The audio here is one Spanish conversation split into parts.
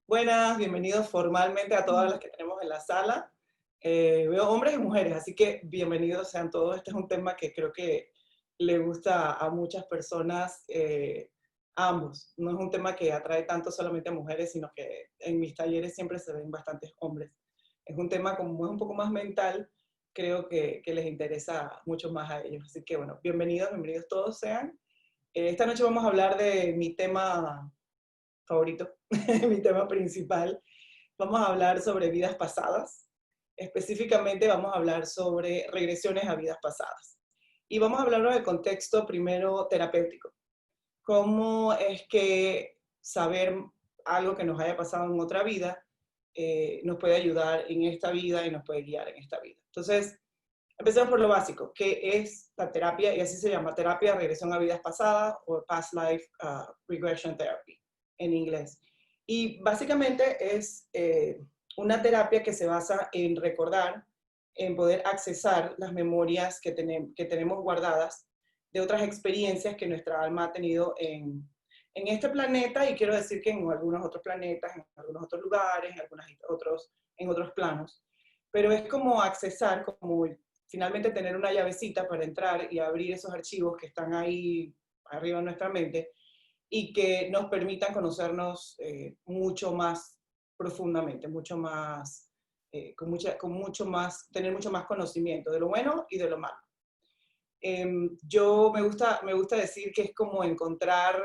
Buenas, bienvenidos formalmente a todas las que tenemos en la sala. Veo hombres y mujeres, así que bienvenidos sean todos. Este es un tema que creo que le gusta a muchas personas, a ambos. No es un tema que atrae tanto solamente a mujeres, sino que en mis talleres siempre se ven bastantes hombres. Es un tema como es un poco más mental, creo que les interesa mucho más a ellos. Así que bueno, bienvenidos todos sean. Esta noche vamos a hablar de mi tema favorito, mi tema principal. Vamos a hablar sobre vidas pasadas. Específicamente vamos a hablar sobre regresiones a vidas pasadas. Y vamos a hablar del contexto primero terapéutico. ¿Cómo es que saber algo que nos haya pasado en otra vida nos puede ayudar en esta vida y nos puede guiar en esta vida? Entonces, empecemos por lo básico. ¿Qué es la terapia? Y así se llama, terapia de regresión a vidas pasadas o Past Life Regression Therapy en inglés. Y básicamente es una terapia que se basa en recordar, en poder accesar las memorias que tenemos guardadas de otras experiencias que nuestra alma ha tenido en este planeta, y quiero decir que en algunos otros planetas, en algunos otros lugares, en otros planos. Pero es como accesar, como finalmente tener una llavecita para entrar y abrir esos archivos que están ahí arriba en nuestra mente y que nos permitan conocernos mucho más profundamente, mucho más, tener mucho más conocimiento de lo bueno y de lo malo. Yo me gusta decir que es como encontrar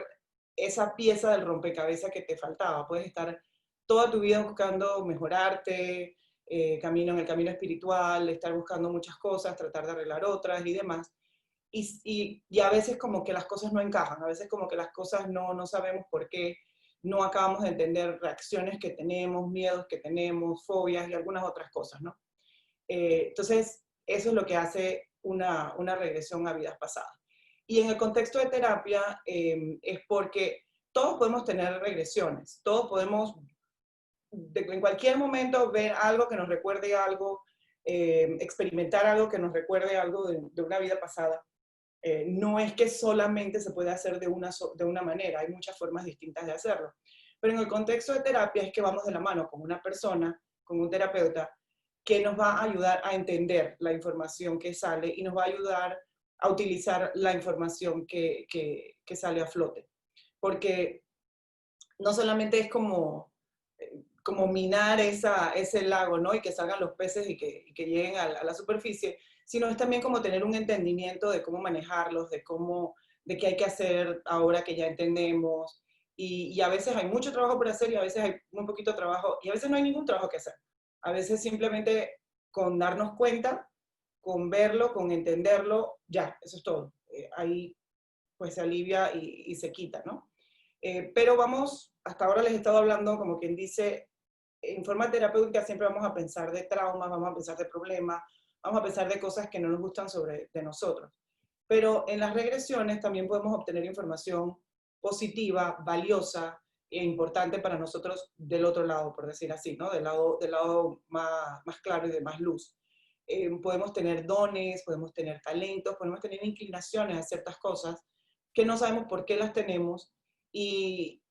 esa pieza del rompecabezas que te faltaba. Puedes estar toda tu vida buscando mejorarte, en el camino espiritual, estar buscando muchas cosas, tratar de arreglar otras y demás. Y a veces como que las cosas no encajan, a veces como que las cosas no sabemos por qué, no acabamos de entender reacciones que tenemos, miedos que tenemos, fobias y algunas otras cosas, ¿no? Entonces, eso es lo que hace una regresión a vidas pasadas. Y en el contexto de terapia es porque todos podemos tener regresiones, todos podemos en cualquier momento ver algo que nos recuerde algo, experimentar algo que nos recuerde algo de una vida pasada. No es que solamente se puede hacer de una manera, hay muchas formas distintas de hacerlo. Pero en el contexto de terapia es que vamos de la mano con una persona, con un terapeuta, que nos va a ayudar a entender la información que sale y nos va a ayudar a utilizar la información que sale a flote. Porque no solamente es como minar ese lago, ¿no? Y que salgan los peces y que lleguen a la superficie, sino es también como tener un entendimiento de cómo manejarlos, de qué hay que hacer ahora que ya entendemos. Y a veces hay mucho trabajo por hacer y a veces hay muy poquito trabajo y a veces no hay ningún trabajo que hacer. A veces simplemente con darnos cuenta, con verlo, con entenderlo, ya, eso es todo. Ahí pues se alivia y se quita, ¿no? Pero vamos, hasta ahora les he estado hablando, como quien dice, en forma terapéutica siempre vamos a pensar de traumas, vamos a pensar de problemas, vamos a pensar de cosas que no nos gustan de nosotros. Pero en las regresiones también podemos obtener información positiva, valiosa e importante para nosotros del otro lado, por decir así, ¿no? Del lado más claro y de más luz. Podemos tener dones, podemos tener talentos, podemos tener inclinaciones a ciertas cosas que no sabemos por qué las tenemos, y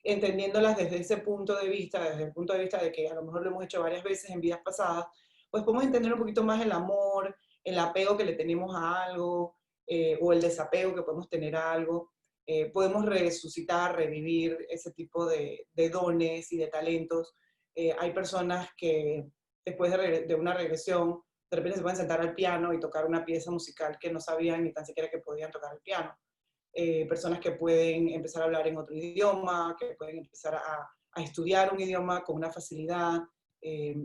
entendiéndolas desde ese punto de vista, desde el punto de vista de que a lo mejor lo hemos hecho varias veces en vidas pasadas, pues podemos entender un poquito más el amor, el apego que le tenemos a algo, o el desapego que podemos tener a algo. Podemos resucitar, revivir ese tipo de dones y de talentos. Hay personas que después de una regresión, de repente se pueden sentar al piano y tocar una pieza musical que no sabían ni tan siquiera que podían tocar el piano. Personas que pueden empezar a hablar en otro idioma, que pueden empezar a estudiar un idioma con una facilidad.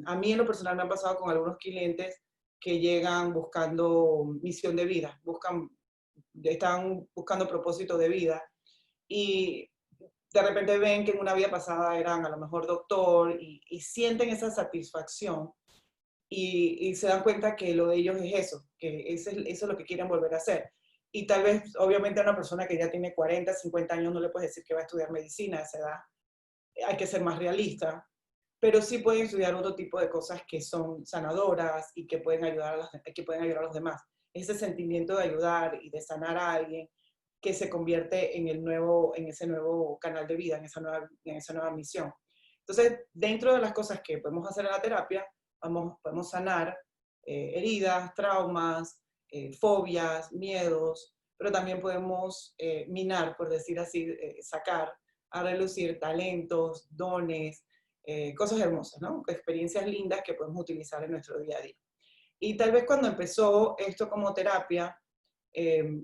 A mí en lo personal me han pasado con algunos clientes que llegan buscando misión de vida, están buscando propósito de vida y de repente ven que en una vida pasada eran a lo mejor doctor y sienten esa satisfacción y se dan cuenta que lo de ellos es eso, que eso es lo que quieren volver a hacer. Y tal vez, obviamente, a una persona que ya tiene 40, 50 años no le puedes decir que va a estudiar medicina a esa edad. Hay que ser más realista, pero sí pueden estudiar otro tipo de cosas que son sanadoras y que pueden ayudar a los demás. Ese sentimiento de ayudar y de sanar a alguien que se convierte en ese nuevo canal de vida, en esa nueva misión. Entonces, dentro de las cosas que podemos hacer en la terapia, podemos sanar heridas, traumas, fobias, miedos, pero también podemos minar, por decir así, sacar a relucir talentos, dones, cosas hermosas, ¿no? Experiencias lindas que podemos utilizar en nuestro día a día. Y tal vez cuando empezó esto como terapia,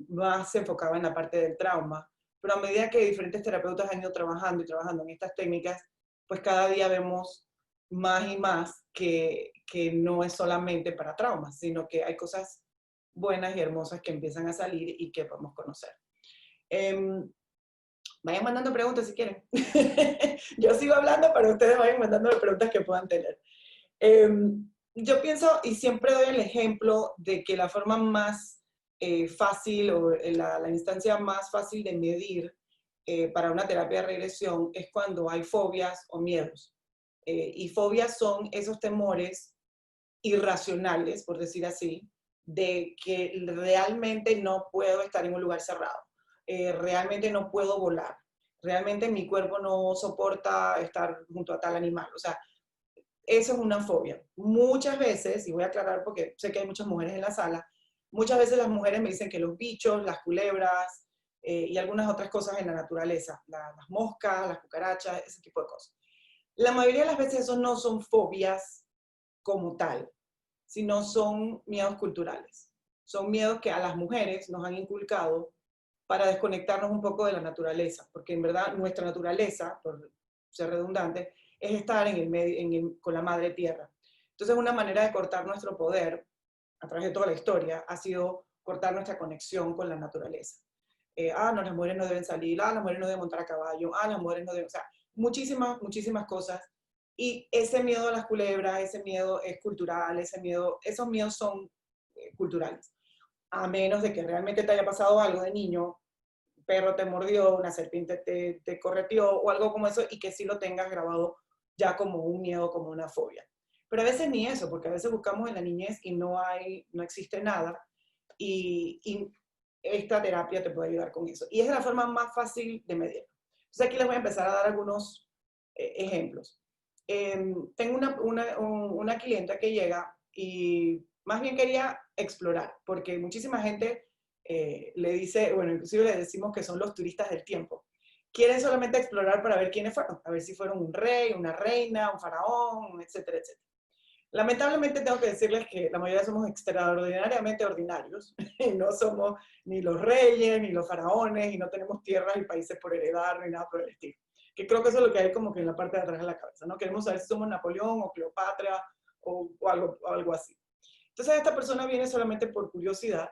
más se enfocaba en la parte del trauma, pero a medida que diferentes terapeutas han ido trabajando y trabajando en estas técnicas, pues cada día vemos más y más que no es solamente para traumas, sino que hay cosas buenas y hermosas que empiezan a salir y que podemos conocer. Vayan mandando preguntas si quieren. Yo sigo hablando, pero ustedes vayan mandando preguntas que puedan tener. Yo pienso, y siempre doy el ejemplo, de que la forma más fácil o la instancia más fácil de medir para una terapia de regresión es cuando hay fobias o miedos. Y fobias son esos temores irracionales, por decir así, de que realmente no puedo estar en un lugar cerrado, realmente no puedo volar, realmente mi cuerpo no soporta estar junto a tal animal. O sea, eso es una fobia. Muchas veces, y voy a aclarar porque sé que hay muchas mujeres en la sala, muchas veces las mujeres me dicen que los bichos, las culebras y algunas otras cosas en la naturaleza, las moscas, las cucarachas, ese tipo de cosas. La mayoría de las veces eso no son fobias como tal, sino son miedos culturales. Son miedos que a las mujeres nos han inculcado para desconectarnos un poco de la naturaleza, porque en verdad nuestra naturaleza, por ser redundante, es estar en el medio, con la madre tierra. Entonces una manera de cortar nuestro poder a través de toda la historia ha sido cortar nuestra conexión con la naturaleza. No, las mujeres no deben salir, las mujeres no deben montar a caballo, las mujeres no deben, o sea, muchísimas, muchísimas cosas. Y ese miedo a las culebras, ese miedo es cultural, esos miedos son culturales. A menos de que realmente te haya pasado algo de niño, un perro te mordió, una serpiente te correteó o algo como eso, y que sí lo tengas grabado ya como un miedo, como una fobia. Pero a veces ni eso, porque a veces buscamos en la niñez y no existe nada, y esta terapia te puede ayudar con eso. Y es la forma más fácil de medir. Entonces aquí les voy a empezar a dar algunos ejemplos. Tengo una clienta que llega y más bien quería explorar, porque muchísima gente le dice, bueno, inclusive le decimos que son los turistas del tiempo. Quieren solamente explorar para ver quiénes fueron, a ver si fueron un rey, una reina, un faraón, etcétera, etcétera. Lamentablemente tengo que decirles que la mayoría somos extraordinariamente ordinarios, y no somos ni los reyes, ni los faraones, y no tenemos tierras y países por heredar, ni nada por el estilo. Que creo que eso es lo que hay como que en la parte de atrás de la cabeza, ¿no? Queremos saber si somos Napoleón o Cleopatra o algo así. Entonces esta persona viene solamente por curiosidad,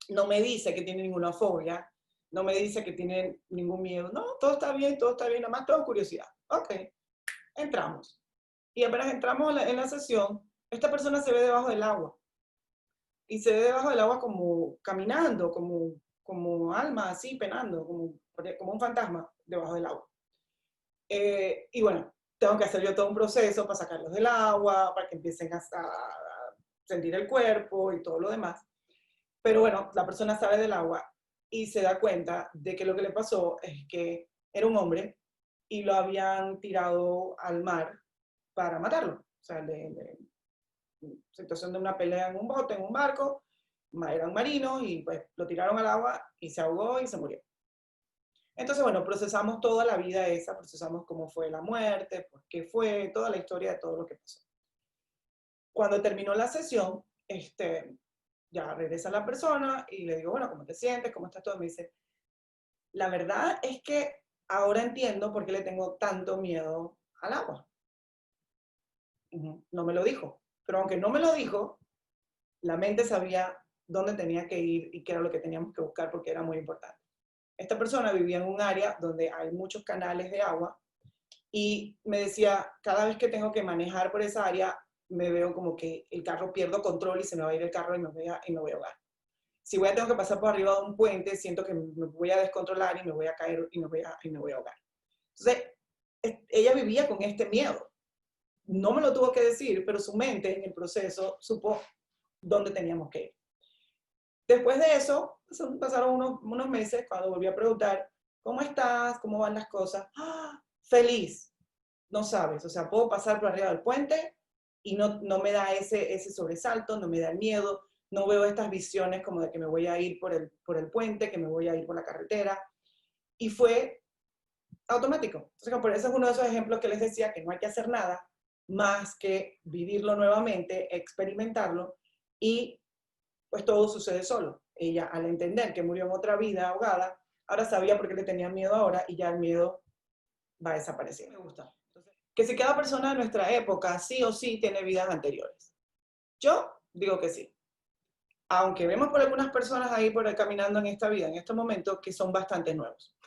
no me dice que tiene ninguna fobia, no me dice que tiene ningún miedo, no, todo está bien, nada más todo curiosidad. Ok, entramos. Y apenas entramos en la sesión, esta persona se ve debajo del agua. Y se ve debajo del agua como caminando, como alma así, penando, como un fantasma debajo del agua. Y bueno, tengo que hacer yo todo un proceso para sacarlos del agua, para que empiecen a sentir el cuerpo y todo lo demás. Pero bueno, la persona sale del agua y se da cuenta de que lo que le pasó es que era un hombre y lo habían tirado al mar para matarlo. O sea, situación de una pelea en un bote, en un barco, eran marinos y pues lo tiraron al agua y se ahogó y se murió. Entonces, bueno, procesamos toda la vida esa, procesamos cómo fue la muerte, por qué fue, toda la historia de todo lo que pasó. Cuando terminó la sesión, ya regresa la persona y le digo, bueno, ¿cómo te sientes? ¿Cómo estás todo? Me dice, la verdad es que ahora entiendo por qué le tengo tanto miedo al agua. No me lo dijo, pero aunque no me lo dijo, la mente sabía dónde tenía que ir y qué era lo que teníamos que buscar porque era muy importante. Esta persona vivía en un área donde hay muchos canales de agua y me decía, cada vez que tengo que manejar por esa área, me veo como que el carro pierdo control y se me va a ir el carro y me voy a ahogar. Si tengo que pasar por arriba de un puente, siento que me voy a descontrolar y me voy a caer y me voy a ahogar. Entonces, ella vivía con este miedo. No me lo tuvo que decir, pero su mente en el proceso supo dónde teníamos que ir. Después de eso, pasaron unos meses cuando volví a preguntar, ¿cómo estás? ¿Cómo van las cosas? ¡Ah! Feliz. no sabes, o sea, puedo pasar por arriba del puente y no me da ese sobresalto, no me da el miedo, no veo estas visiones como de que me voy a ir por el puente, que me voy a ir por la carretera, y fue automático. Entonces, por eso es uno de esos ejemplos que les decía, que no hay que hacer nada más que vivirlo nuevamente, experimentarlo, y pues todo sucede solo. Ella, al entender que murió en otra vida ahogada, ahora sabía por qué le tenía miedo ahora, y ya el miedo va a desaparecer. Me gusta. Entonces, que si cada persona de nuestra época sí o sí tiene vidas anteriores. Yo digo que sí. Aunque vemos por algunas personas ahí por ahí caminando en esta vida, en estos momentos, que son bastante nuevos.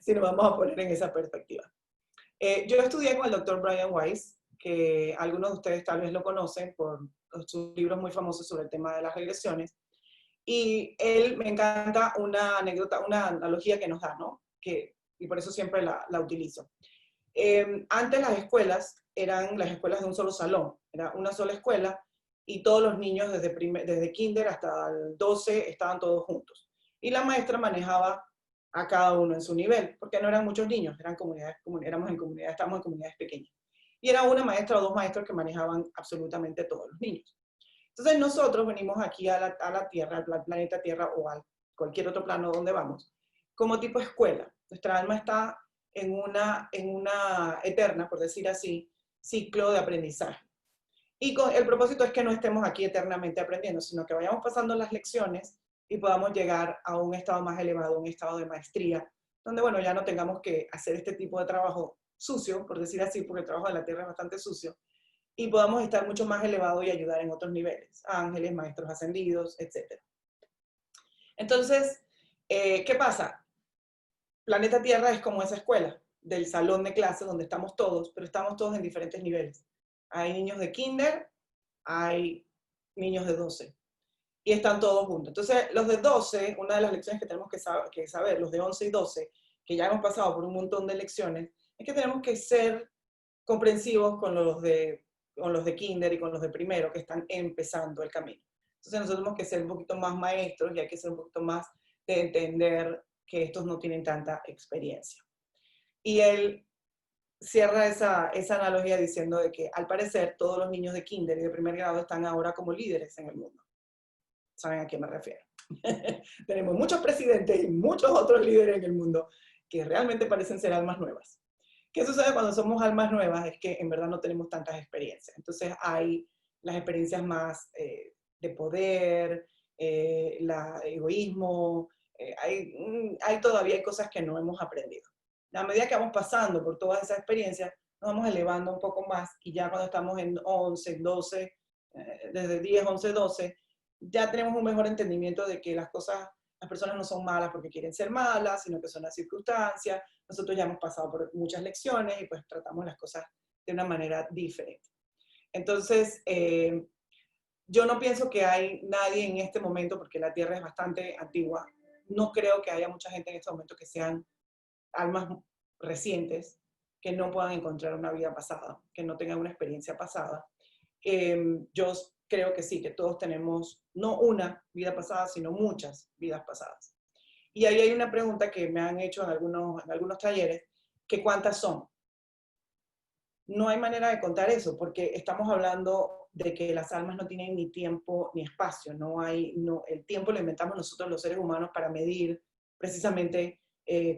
Si nos vamos a poner en esa perspectiva. Yo estudié con el doctor Brian Weiss, que algunos de ustedes tal vez lo conocen por sus libros muy famosos sobre el tema de las regresiones. Y él me encanta una anécdota, una analogía que nos da, ¿no? Y por eso siempre la utilizo. Antes las escuelas eran las escuelas de un solo salón, era una sola escuela y todos los niños desde kinder hasta el 12 estaban todos juntos. Y la maestra manejaba a cada uno en su nivel, porque no eran muchos niños, eran comunidades, estábamos en comunidades pequeñas. Y era una maestra o dos maestros que manejaban absolutamente todos los niños. Entonces nosotros venimos aquí a la Tierra, al planeta Tierra o a cualquier otro plano donde vamos, como tipo escuela. Nuestra alma está en una eterna, por decir así, ciclo de aprendizaje. Y el propósito es que no estemos aquí eternamente aprendiendo, sino que vayamos pasando las lecciones y podamos llegar a un estado más elevado, un estado de maestría, donde, bueno, ya no tengamos que hacer este tipo de trabajo sucio, por decir así, porque el trabajo de la Tierra es bastante sucio, y podamos estar mucho más elevados y ayudar en otros niveles, ángeles, maestros ascendidos, etc. Entonces, ¿qué pasa? Planeta Tierra es como esa escuela del salón de clase donde estamos todos, pero estamos todos en diferentes niveles. Hay niños de kinder, hay niños de 12 y están todos juntos. Entonces, los de 12, una de las lecciones que tenemos que saber, los de 11 y 12, que ya hemos pasado por un montón de lecciones, es que tenemos que ser comprensivos con los de kinder y con los de primero que están empezando el camino. Entonces nosotros tenemos que ser un poquito más maestros y hay que ser un poquito más de entender que estos no tienen tanta experiencia. Y él cierra esa analogía diciendo de que al parecer todos los niños de kinder y de primer grado están ahora como líderes en el mundo. ¿Saben a qué me refiero? Tenemos muchos presidentes y muchos otros líderes en el mundo que realmente parecen ser almas nuevas. ¿Qué sucede cuando somos almas nuevas? Es que en verdad no tenemos tantas experiencias. Entonces hay las experiencias más de poder, egoísmo, hay todavía cosas que no hemos aprendido. A medida que vamos pasando por todas esas experiencias, nos vamos elevando un poco más y ya cuando estamos en 11, 12, desde 10, 11, 12, ya tenemos un mejor entendimiento de que las personas no son malas porque quieren ser malas, sino que son las circunstancias. Nosotros ya hemos pasado por muchas lecciones y pues tratamos las cosas de una manera diferente. Entonces, yo no pienso que hay nadie en este momento, porque la Tierra es bastante antigua, no creo que haya mucha gente en este momento que sean almas recientes, que no puedan encontrar una vida pasada, que no tengan una experiencia pasada. Yo creo que sí, que todos tenemos no una vida pasada, sino muchas vidas pasadas. Y ahí hay una pregunta que me han hecho en algunos talleres, que ¿cuántas son? No hay manera de contar eso, porque estamos hablando de que las almas no tienen ni tiempo ni espacio. El tiempo lo inventamos nosotros los seres humanos para medir precisamente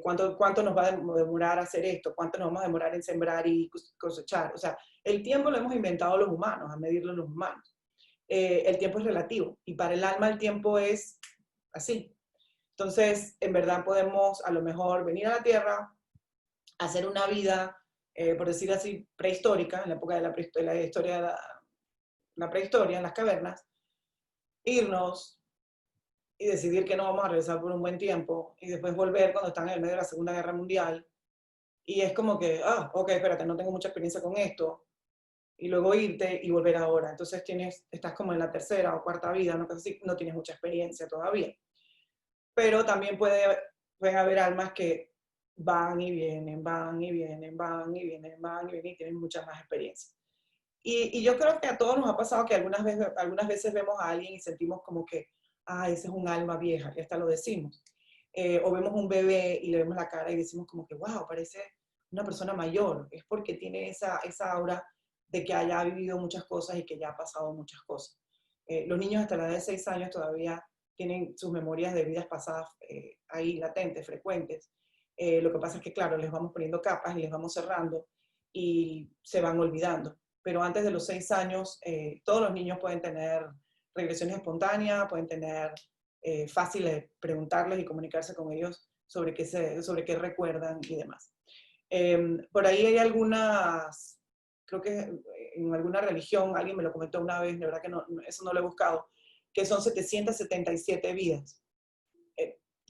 cuánto nos va a demorar hacer esto, cuánto nos vamos a demorar en sembrar y cosechar. O sea, el tiempo lo hemos inventado los humanos, a medirlo los humanos. El tiempo es relativo y para el alma el tiempo es así. Entonces, en verdad podemos a lo mejor venir a la Tierra, hacer una vida, por decir así, prehistórica, en la época de la historia de la prehistoria, en las cavernas, irnos y decidir que no vamos a regresar por un buen tiempo y después volver cuando están en el medio de la Segunda Guerra Mundial. Y es como que, ok, espérate, no tengo mucha experiencia con esto. Y luego irte y volver ahora. Entonces estás como en la tercera o cuarta vida, no tienes mucha experiencia todavía. Pero también pueden haber almas que van y vienen, van y vienen, van y vienen, van y vienen y tienen mucha más experiencia. Y yo creo que a todos nos ha pasado que algunas veces vemos a alguien y sentimos como que, ese es un alma vieja, y hasta lo decimos. O vemos un bebé y le vemos la cara y decimos como que, wow, parece una persona mayor, es porque tiene esa aura de que haya vivido muchas cosas y que ya ha pasado muchas cosas. Los niños hasta la edad de 6 años todavía tienen sus memorias de vidas pasadas ahí latentes, frecuentes. Lo que pasa es que, claro, les vamos poniendo capas y les vamos cerrando y se van olvidando. Pero antes de los 6 años, todos los niños pueden tener regresiones espontáneas, pueden tener fáciles preguntarles y comunicarse con ellos sobre qué recuerdan y demás. Por ahí hay algunas, creo que en alguna religión, alguien me lo comentó una vez, de verdad que no, eso no lo he buscado, que son 777 vidas.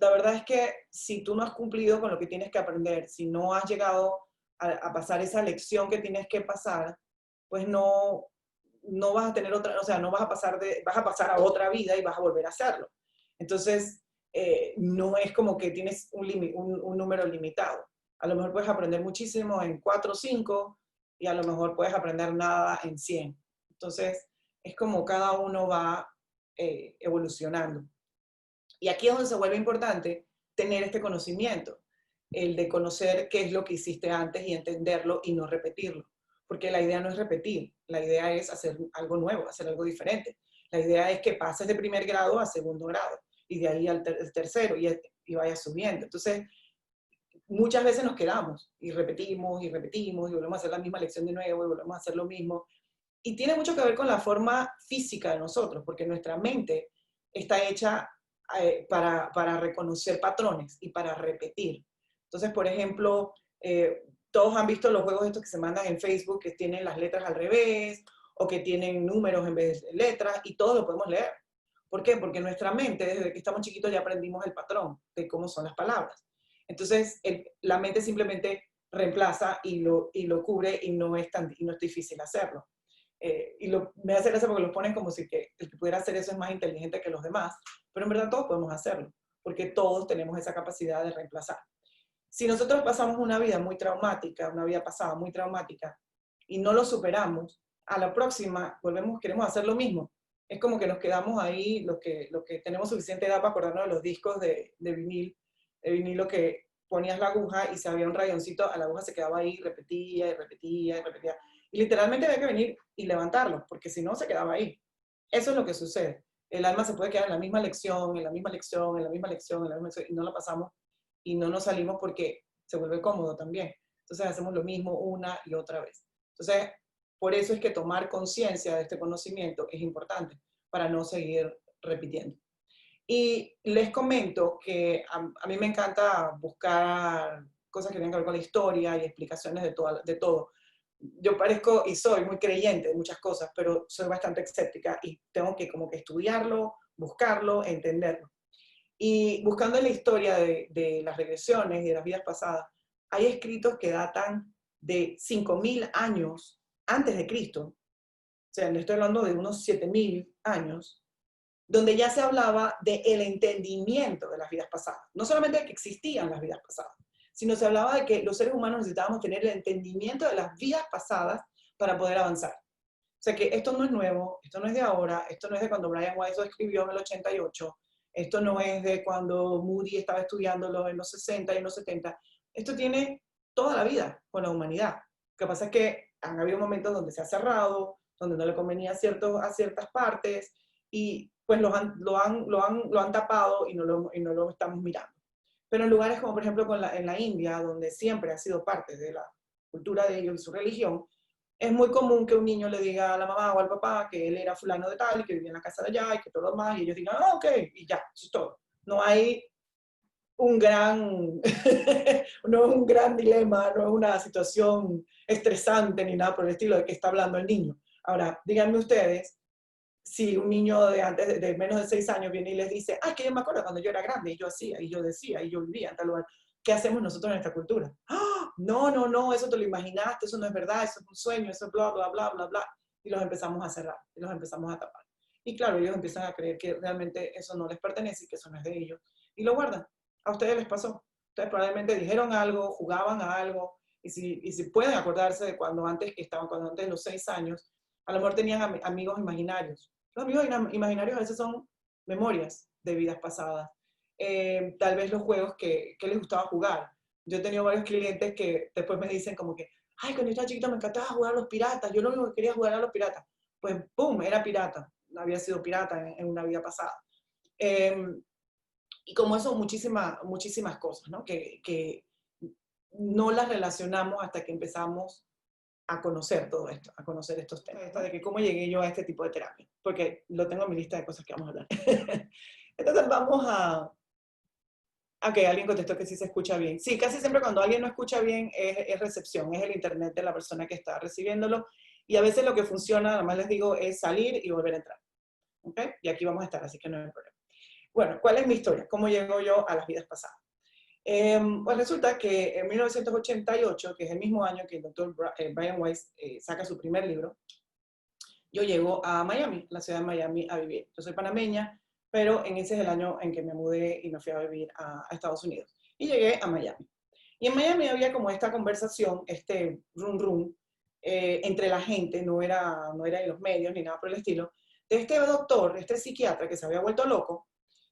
La verdad es que si tú no has cumplido con lo que tienes que aprender, si no has llegado a pasar esa lección que tienes que pasar, pues no vas a tener otra, o sea, no vas a pasar vas a pasar a otra vida y vas a volver a hacerlo. Entonces, no es como que tienes un número limitado. A lo mejor puedes aprender muchísimo en 4 o 5 y a lo mejor puedes aprender nada en 100. Entonces, es como cada uno va evolucionando. Y aquí es donde se vuelve importante tener este conocimiento, el de conocer qué es lo que hiciste antes y entenderlo y no repetirlo. Porque la idea no es repetir, la idea es hacer algo nuevo, hacer algo diferente. La idea es que pases de primer grado a segundo grado y de ahí al tercero y vayas subiendo. Entonces, muchas veces nos quedamos y repetimos y repetimos y volvemos a hacer la misma lección de nuevo y volvemos a hacer lo mismo. Y tiene mucho que ver con la forma física de nosotros, porque nuestra mente está hecha para reconocer patrones y para repetir. Entonces, por ejemplo, todos han visto los juegos estos que se mandan en Facebook que tienen las letras al revés o que tienen números en vez de letras y todos lo podemos leer. ¿Por qué? Porque nuestra mente, desde que estamos chiquitos, ya aprendimos el patrón de cómo son las palabras. Entonces, la mente simplemente reemplaza y lo cubre y no es difícil hacerlo. Me hace gracia porque lo ponen como si que el que pudiera hacer eso es más inteligente que los demás, pero en verdad todos podemos hacerlo, porque todos tenemos esa capacidad de reemplazar. Si nosotros pasamos una vida muy traumática, una vida pasada muy traumática, y no lo superamos, a la próxima queremos hacer lo mismo. Es como que nos quedamos ahí, los que tenemos suficiente edad para acordarnos de los discos de vinilo que ponías la aguja y si había un rayoncito, a la aguja se quedaba ahí, repetía y repetía y repetía. Y literalmente había que venir y levantarlo, porque si no se quedaba ahí. Eso es lo que sucede. El alma se puede quedar en la misma lección, en la misma lección, en la misma lección, en la misma lección, y no la pasamos y no nos salimos porque se vuelve cómodo también. Entonces hacemos lo mismo una y otra vez. Entonces, por eso es que tomar conciencia de este conocimiento es importante para no seguir repitiendo. Y les comento que a mí me encanta buscar cosas que tengan que ver con la historia y explicaciones de todo. Yo parezco y soy muy creyente de muchas cosas, pero soy bastante escéptica y tengo que como que estudiarlo, buscarlo, entenderlo. Y buscando en la historia de las regresiones y de las vidas pasadas, hay escritos que datan de 5.000 años antes de Cristo. O sea, no estoy hablando de unos 7.000 años, donde ya se hablaba del entendimiento de las vidas pasadas. No solamente de que existían las vidas pasadas, sino se hablaba de que los seres humanos necesitábamos tener el entendimiento de las vidas pasadas para poder avanzar. O sea que esto no es nuevo, esto no es de ahora, esto no es de cuando Brian Weiss lo escribió en el 88, esto no es de cuando Moody estaba estudiándolo en los 60 y en los 70. Esto tiene toda la vida con la humanidad. Lo que pasa es que han habido momentos donde se ha cerrado, donde no le convenía a ciertas partes, y pues lo han tapado y no lo estamos mirando. Pero en lugares como por ejemplo en la India, donde siempre ha sido parte de la cultura de ellos y su religión, es muy común que un niño le diga a la mamá o al papá que él era fulano de tal y que vivía en la casa de allá y que todo lo demás, y ellos digan, ah, ok, y ya, eso es todo. No hay un gran, no es un gran dilema, no es una situación estresante ni nada por el estilo de que está hablando el niño. Ahora, díganme ustedes, si un niño de menos de 6 años viene y les dice, ah, que yo me acuerdo cuando yo era grande y yo hacía, y yo decía, y yo vivía en tal lugar, ¿qué hacemos nosotros en esta cultura? ¡Ah! No, no, no, eso te lo imaginaste, eso no es verdad, eso es un sueño, eso es bla, bla, bla, bla, bla. Y los empezamos a cerrar, y los empezamos a tapar. Y claro, ellos empiezan a creer que realmente eso no les pertenece y que eso no es de ellos. Y lo guardan. A ustedes les pasó. Ustedes probablemente dijeron algo, jugaban a algo, y si pueden acordarse de cuando antes de los 6 años, a lo mejor tenían amigos imaginarios. Los amigos imaginarios a veces son memorias de vidas pasadas. Tal vez los juegos que les gustaba jugar. Yo he tenido varios clientes que después me dicen como que, ay, cuando yo estaba chiquita me encantaba jugar a los piratas, yo lo único que quería jugar a los piratas. Pues, ¡pum!, era pirata, había sido pirata en una vida pasada. Y como eso, muchísimas cosas, ¿no? Que no las relacionamos hasta que empezamos a conocer todo esto, a conocer estos temas, ¿no? De que cómo llegué yo a este tipo de terapia, porque lo tengo en mi lista de cosas que vamos a hablar. Entonces vamos a... Ok, alguien contestó que sí se escucha bien. Sí, casi siempre cuando alguien no escucha bien es recepción, es el internet de la persona que está recibiéndolo. Y a veces lo que funciona, nada más les digo, es salir y volver a entrar. ¿Ok? Y aquí vamos a estar, así que no hay problema. Bueno, ¿cuál es mi historia? ¿Cómo llego yo a las vidas pasadas? Pues resulta que en 1988, que es el mismo año que el doctor Brian Weiss saca su primer libro, yo llego a Miami, la ciudad de Miami, a vivir. Yo soy panameña, pero en ese es el año en que me mudé y me fui a vivir a Estados Unidos. Y llegué a Miami. Y en Miami había como esta conversación, este rum entre la gente, no era en los medios ni nada por el estilo, de este doctor, este psiquiatra que se había vuelto loco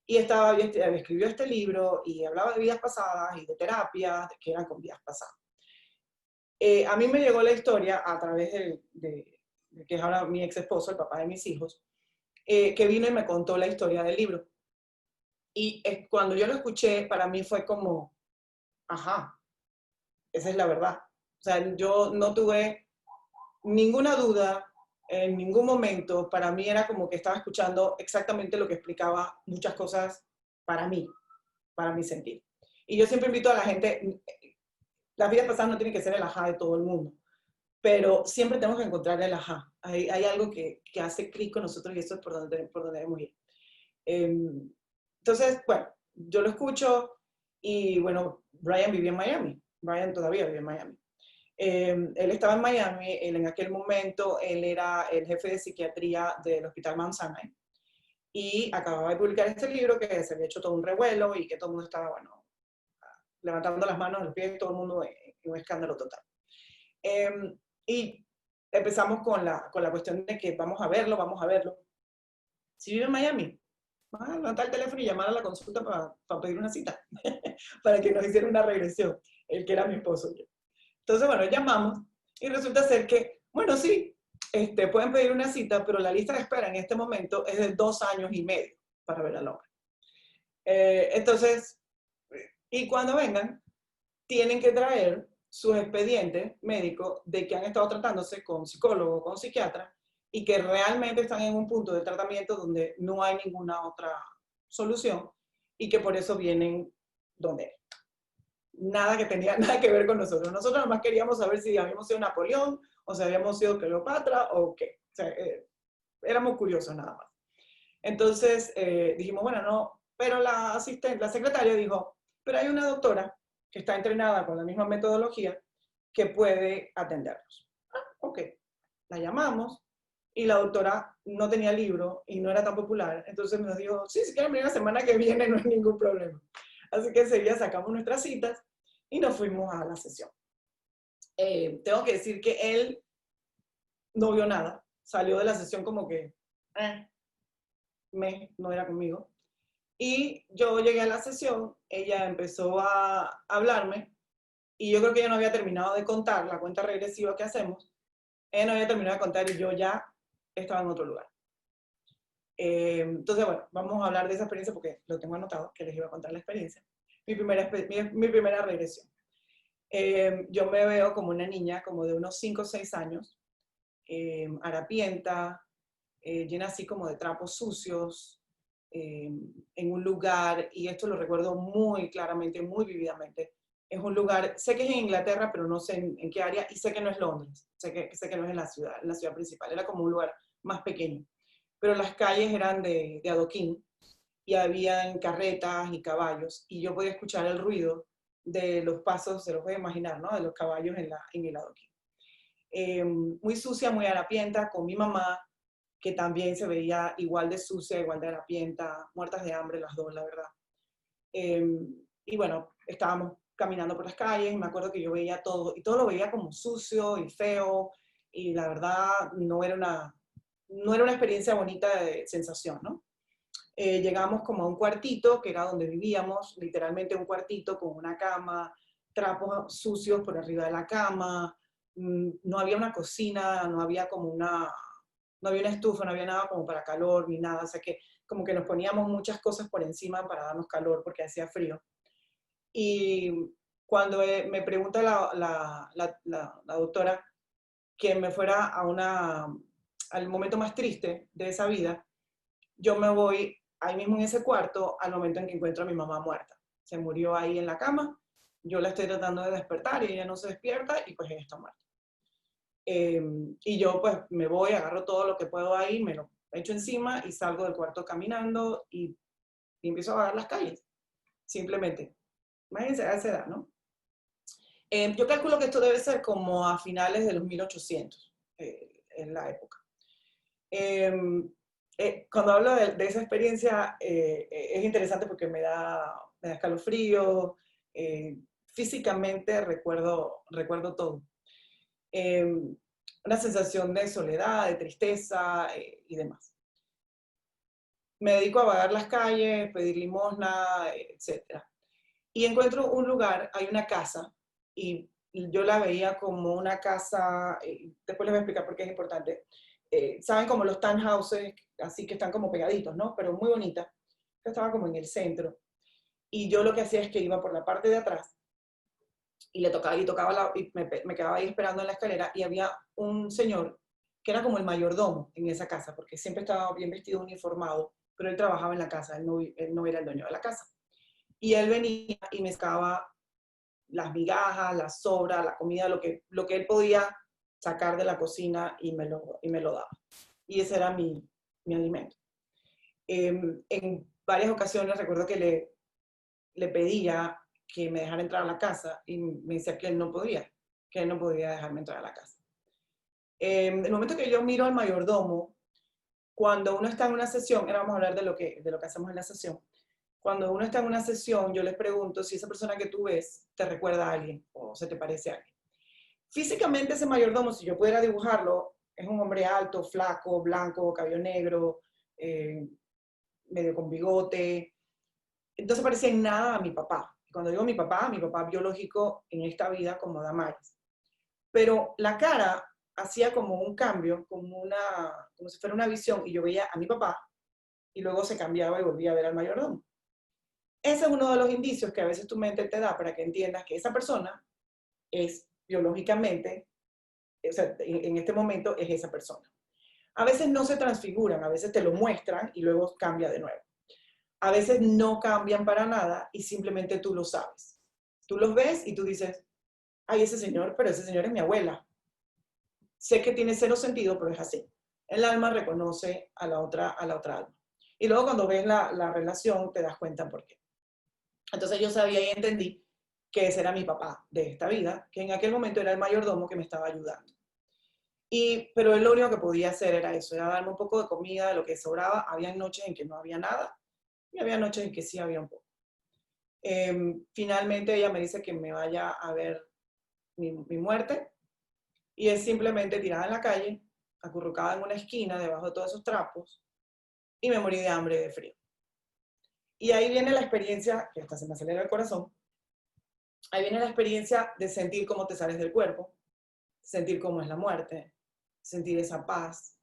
y escribió este libro y hablaba de vidas pasadas y de terapias que eran con vidas pasadas. A mí me llegó la historia a través de que es ahora mi ex esposo, el papá de mis hijos, que vino y me contó la historia del libro. Y cuando yo lo escuché, para mí fue como, ajá, esa es la verdad. O sea, yo no tuve ninguna duda en ningún momento. Para mí era como que estaba escuchando exactamente lo que explicaba muchas cosas para mí, para mi sentir. Y yo siempre invito a la gente, las vidas pasadas no tienen que ser el ajá de todo el mundo, pero siempre tenemos que encontrar el ajá. Hay algo que hace clic con nosotros y eso es por donde debemos ir. Entonces, bueno, yo lo escucho y bueno, Brian vivía en Miami. Brian todavía vive en Miami. Él estaba en Miami, él en aquel momento, él era el jefe de psiquiatría del Hospital Mount Sinai y acababa de publicar este libro que se había hecho todo un revuelo y que todo el mundo estaba, bueno, levantando las manos, los pies, todo el mundo en un escándalo total. Y empezamos con la cuestión de que vamos a verlo, vamos a verlo. Si vive en Miami, vas a levantar el teléfono y llamar a la consulta para pedir una cita, para que nos hiciera una regresión, el que era mi esposo. Entonces, bueno, llamamos y resulta ser que, bueno, sí, pueden pedir una cita, pero la lista de espera en este momento es de 2 años y medio para ver al hombre. Entonces, y cuando vengan, tienen que traer sus expedientes médicos de que han estado tratándose con psicólogo, con psiquiatra, y que realmente están en un punto de tratamiento donde no hay ninguna otra solución y que por eso vienen donde nada que tenía nada que ver con nosotros. Nosotros nomás queríamos saber si habíamos sido Napoleón o si habíamos sido Cleopatra o qué. O sea, éramos curiosos nada más. Entonces dijimos, bueno, no, pero la asistente, la secretaria dijo, pero hay una doctora que está entrenada con la misma metodología que puede atendernos. Ah, ok, la llamamos y la doctora no tenía libro y no era tan popular, entonces nos dijo, sí, si quieren venir la semana que viene no hay ningún problema. Así que enseguida sacamos nuestras citas y nos fuimos a la sesión. Tengo que decir que él no vio nada, salió de la sesión como que no era conmigo. Y yo llegué a la sesión, ella empezó a hablarme y yo creo que ella no había terminado de contar la cuenta regresiva que hacemos. Ella no había terminado de contar y yo ya estaba en otro lugar. Entonces, bueno, vamos a hablar de esa experiencia porque lo tengo anotado, que les iba a contar la experiencia. Mi primera regresión. Yo me veo como una niña como de unos 5 o 6 años, harapienta, llena así como de trapos sucios, en un lugar, y esto lo recuerdo muy claramente, muy vividamente. Es un lugar, sé que es en Inglaterra, pero no sé en qué área, y sé que no es Londres, sé que no es en la ciudad principal, era como un lugar más pequeño. Pero las calles eran de adoquín, y habían carretas y caballos, y yo podía escuchar el ruido de los pasos, se los voy a imaginar, ¿no? De los caballos en el adoquín. Muy sucia, muy harapienta, con mi mamá, que también se veía igual de sucia, igual de harapienta, muertas de hambre las dos, la verdad. Y bueno, estábamos caminando por las calles y me acuerdo que yo veía todo, y todo lo veía como sucio y feo, y la verdad no era una experiencia bonita de sensación, ¿no? Llegamos como a un cuartito, que era donde vivíamos, literalmente un cuartito con una cama, trapos sucios por arriba de la cama, no había una cocina, no había no había una estufa, no había nada como para calor ni nada, o sea que como que nos poníamos muchas cosas por encima para darnos calor porque hacía frío. Y cuando me pregunta la doctora que me fuera al momento más triste de esa vida, yo me voy ahí mismo en ese cuarto al momento en que encuentro a mi mamá muerta. Se murió ahí en la cama, yo la estoy tratando de despertar y ella no se despierta y pues ella está muerta. Y yo pues me voy, agarro todo lo que puedo ahí, me lo echo encima y salgo del cuarto caminando y empiezo a vagar las calles, simplemente. Imagínense a esa edad, ¿no? Yo calculo que esto debe ser como a finales de los 1800, en la época. Cuando hablo de esa experiencia, es interesante porque me da escalofrío, físicamente recuerdo todo. Una sensación de soledad, de tristeza y demás. Me dedico a vagar las calles, pedir limosna, etc. Y encuentro un lugar, hay una casa, y yo la veía como una casa, después les voy a explicar por qué es importante. Saben como los townhouses, así que están como pegaditos, ¿no? Pero muy bonitas. Yo estaba como en el centro. Y yo lo que hacía es que iba por la parte de atrás y y me quedaba ahí esperando en la escalera y había un señor que era como el mayordomo en esa casa, porque siempre estaba bien vestido, uniformado, pero él trabajaba en la casa, él no era el dueño de la casa. Y él venía y me sacaba las migajas, las sobras, la comida, lo que él podía sacar de la cocina y me lo daba. Y ese era mi alimento. En varias ocasiones recuerdo que le pedía que me dejara entrar a la casa y me decía que él no podía dejarme entrar a la casa. El momento que yo miro al mayordomo, cuando uno está en una sesión, ahora vamos a hablar de lo que hacemos en la sesión, cuando uno está en una sesión, yo les pregunto si esa persona que tú ves te recuerda a alguien o se te parece a alguien. Físicamente ese mayordomo, si yo pudiera dibujarlo, es un hombre alto, flaco, blanco, cabello negro, medio con bigote. Entonces parecía en nada a mi papá. Cuando digo mi papá biológico en esta vida como Damaris. Pero la cara hacía como un cambio, como si fuera una visión, y yo veía a mi papá, y luego se cambiaba y volvía a ver al mayordomo. Ese es uno de los indicios que a veces tu mente te da para que entiendas que esa persona es biológicamente, o sea, en este momento es esa persona. A veces no se transfiguran, a veces te lo muestran y luego cambia de nuevo. A veces no cambian para nada y simplemente tú lo sabes. Tú los ves y tú dices, ay, ese señor, pero ese señor es mi abuela. Sé que tiene cero sentido, pero es así. El alma reconoce a la otra alma. Y luego cuando ves la relación te das cuenta por qué. Entonces yo sabía y entendí que ese era mi papá de esta vida, que en aquel momento era el mayordomo que me estaba ayudando. Pero él lo único que podía hacer era eso, era darme un poco de comida, de lo que sobraba. Había noches en que no había nada y había noches en que sí había un poco. Finalmente ella me dice que me vaya a ver mi muerte y es simplemente tirada en la calle, acurrucada en una esquina debajo de todos esos trapos y me morí de hambre y de frío. Y ahí viene la experiencia, que hasta se me acelera el corazón, ahí viene la experiencia de sentir cómo te sales del cuerpo, sentir cómo es la muerte, sentir esa paz,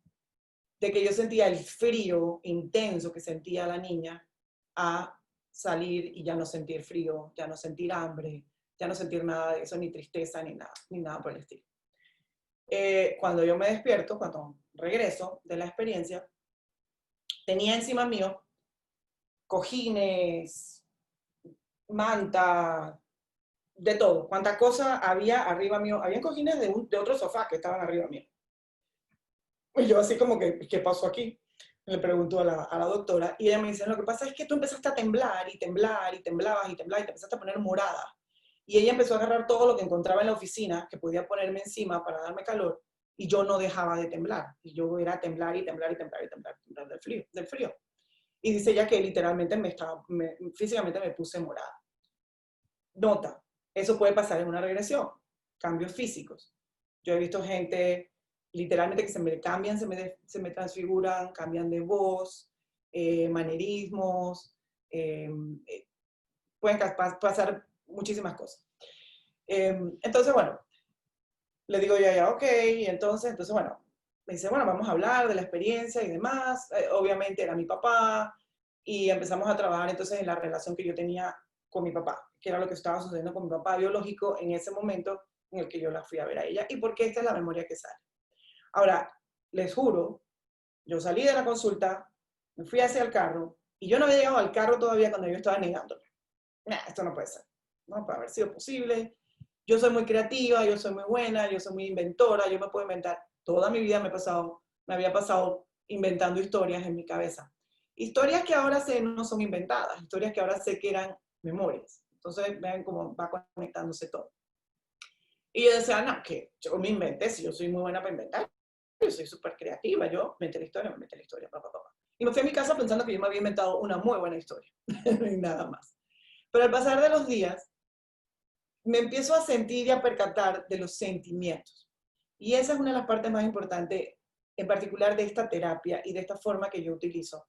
de que yo sentía el frío intenso que sentía la niña a salir y ya no sentir frío, ya no sentir hambre, ya no sentir nada de eso, ni tristeza, ni nada por el estilo. Cuando yo me despierto, cuando regreso de la experiencia, tenía encima mío cojines, manta, de todo. Cuánta cosa había arriba mío. Habían cojines de otro sofá que estaban arriba mío. Y yo así como que, ¿qué pasó aquí? Le pregunto a la doctora y ella me dice, lo que pasa es que tú empezaste a temblar y temblar y temblabas y temblabas y te empezaste a poner morada. Y ella empezó a agarrar todo lo que encontraba en la oficina que podía ponerme encima para darme calor y yo no dejaba de temblar. Y yo era temblar y temblar y temblar y temblar, temblar del frío. Y dice ella que literalmente físicamente me puse morada. Nota, eso puede pasar en una regresión, cambios físicos. Yo he visto gente literalmente que se me cambian, se me transfiguran, cambian de voz, manerismos, pueden pasar muchísimas cosas. Entonces, bueno, le digo yo ya, ok, y entonces, bueno, me dice, bueno, vamos a hablar de la experiencia y demás. Obviamente era mi papá y empezamos a trabajar entonces en la relación que yo tenía con mi papá, que era lo que estaba sucediendo con mi papá biológico en ese momento en el que yo la fui a ver a ella y porque esta es la memoria que sale. Ahora, les juro, yo salí de la consulta, me fui hacia el carro y yo no había llegado al carro todavía cuando yo estaba negándolo. Nah, esto no puede ser, no puede haber sido posible. Yo soy muy creativa, yo soy muy buena, yo soy muy inventora, yo me puedo inventar. Toda mi vida me había pasado inventando historias en mi cabeza. Historias que ahora sé no son inventadas, historias que ahora sé que eran memorias. Entonces, vean cómo va conectándose todo. Y yo decía, no, que yo me inventé, si yo soy muy buena para inventar, yo soy súper creativa, yo me inventé la historia, papá, papá. Y me fui a mi casa pensando que yo me había inventado una muy buena historia, y nada más. Pero al pasar de los días, me empiezo a sentir y a percatar de los sentimientos. Y esa es una de las partes más importantes, en particular de esta terapia y de esta forma que yo utilizo,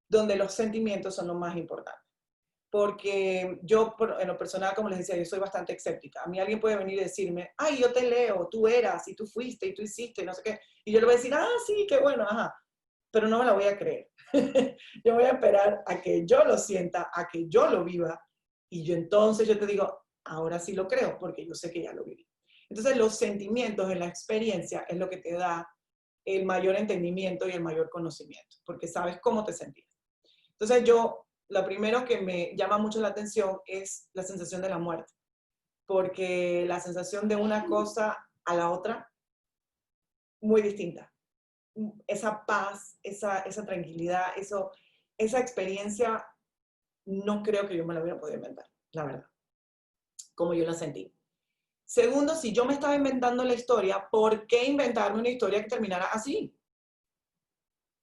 donde los sentimientos son lo más importante. Porque yo, en lo personal, como les decía, yo soy bastante escéptica. A mí alguien puede venir y decirme, ay, yo te leo, tú eras, y tú fuiste, y tú hiciste, y no sé qué. Y yo le voy a decir, ah, sí, qué bueno, ajá. Pero no me la voy a creer. Yo voy a esperar a que yo lo sienta, a que yo lo viva, y yo entonces yo te digo, ahora sí lo creo, porque yo sé que ya lo viví. Entonces los sentimientos en la experiencia es lo que te da el mayor entendimiento y el mayor conocimiento, porque sabes cómo te sentías. Entonces yo, lo primero que me llama mucho la atención es la sensación de la muerte, porque la sensación de una cosa a la otra, muy distinta. Esa paz, esa tranquilidad, esa experiencia, no creo que yo me la hubiera podido inventar, la verdad, como yo la sentí. Segundo, si yo me estaba inventando la historia, ¿por qué inventarme una historia que terminara así?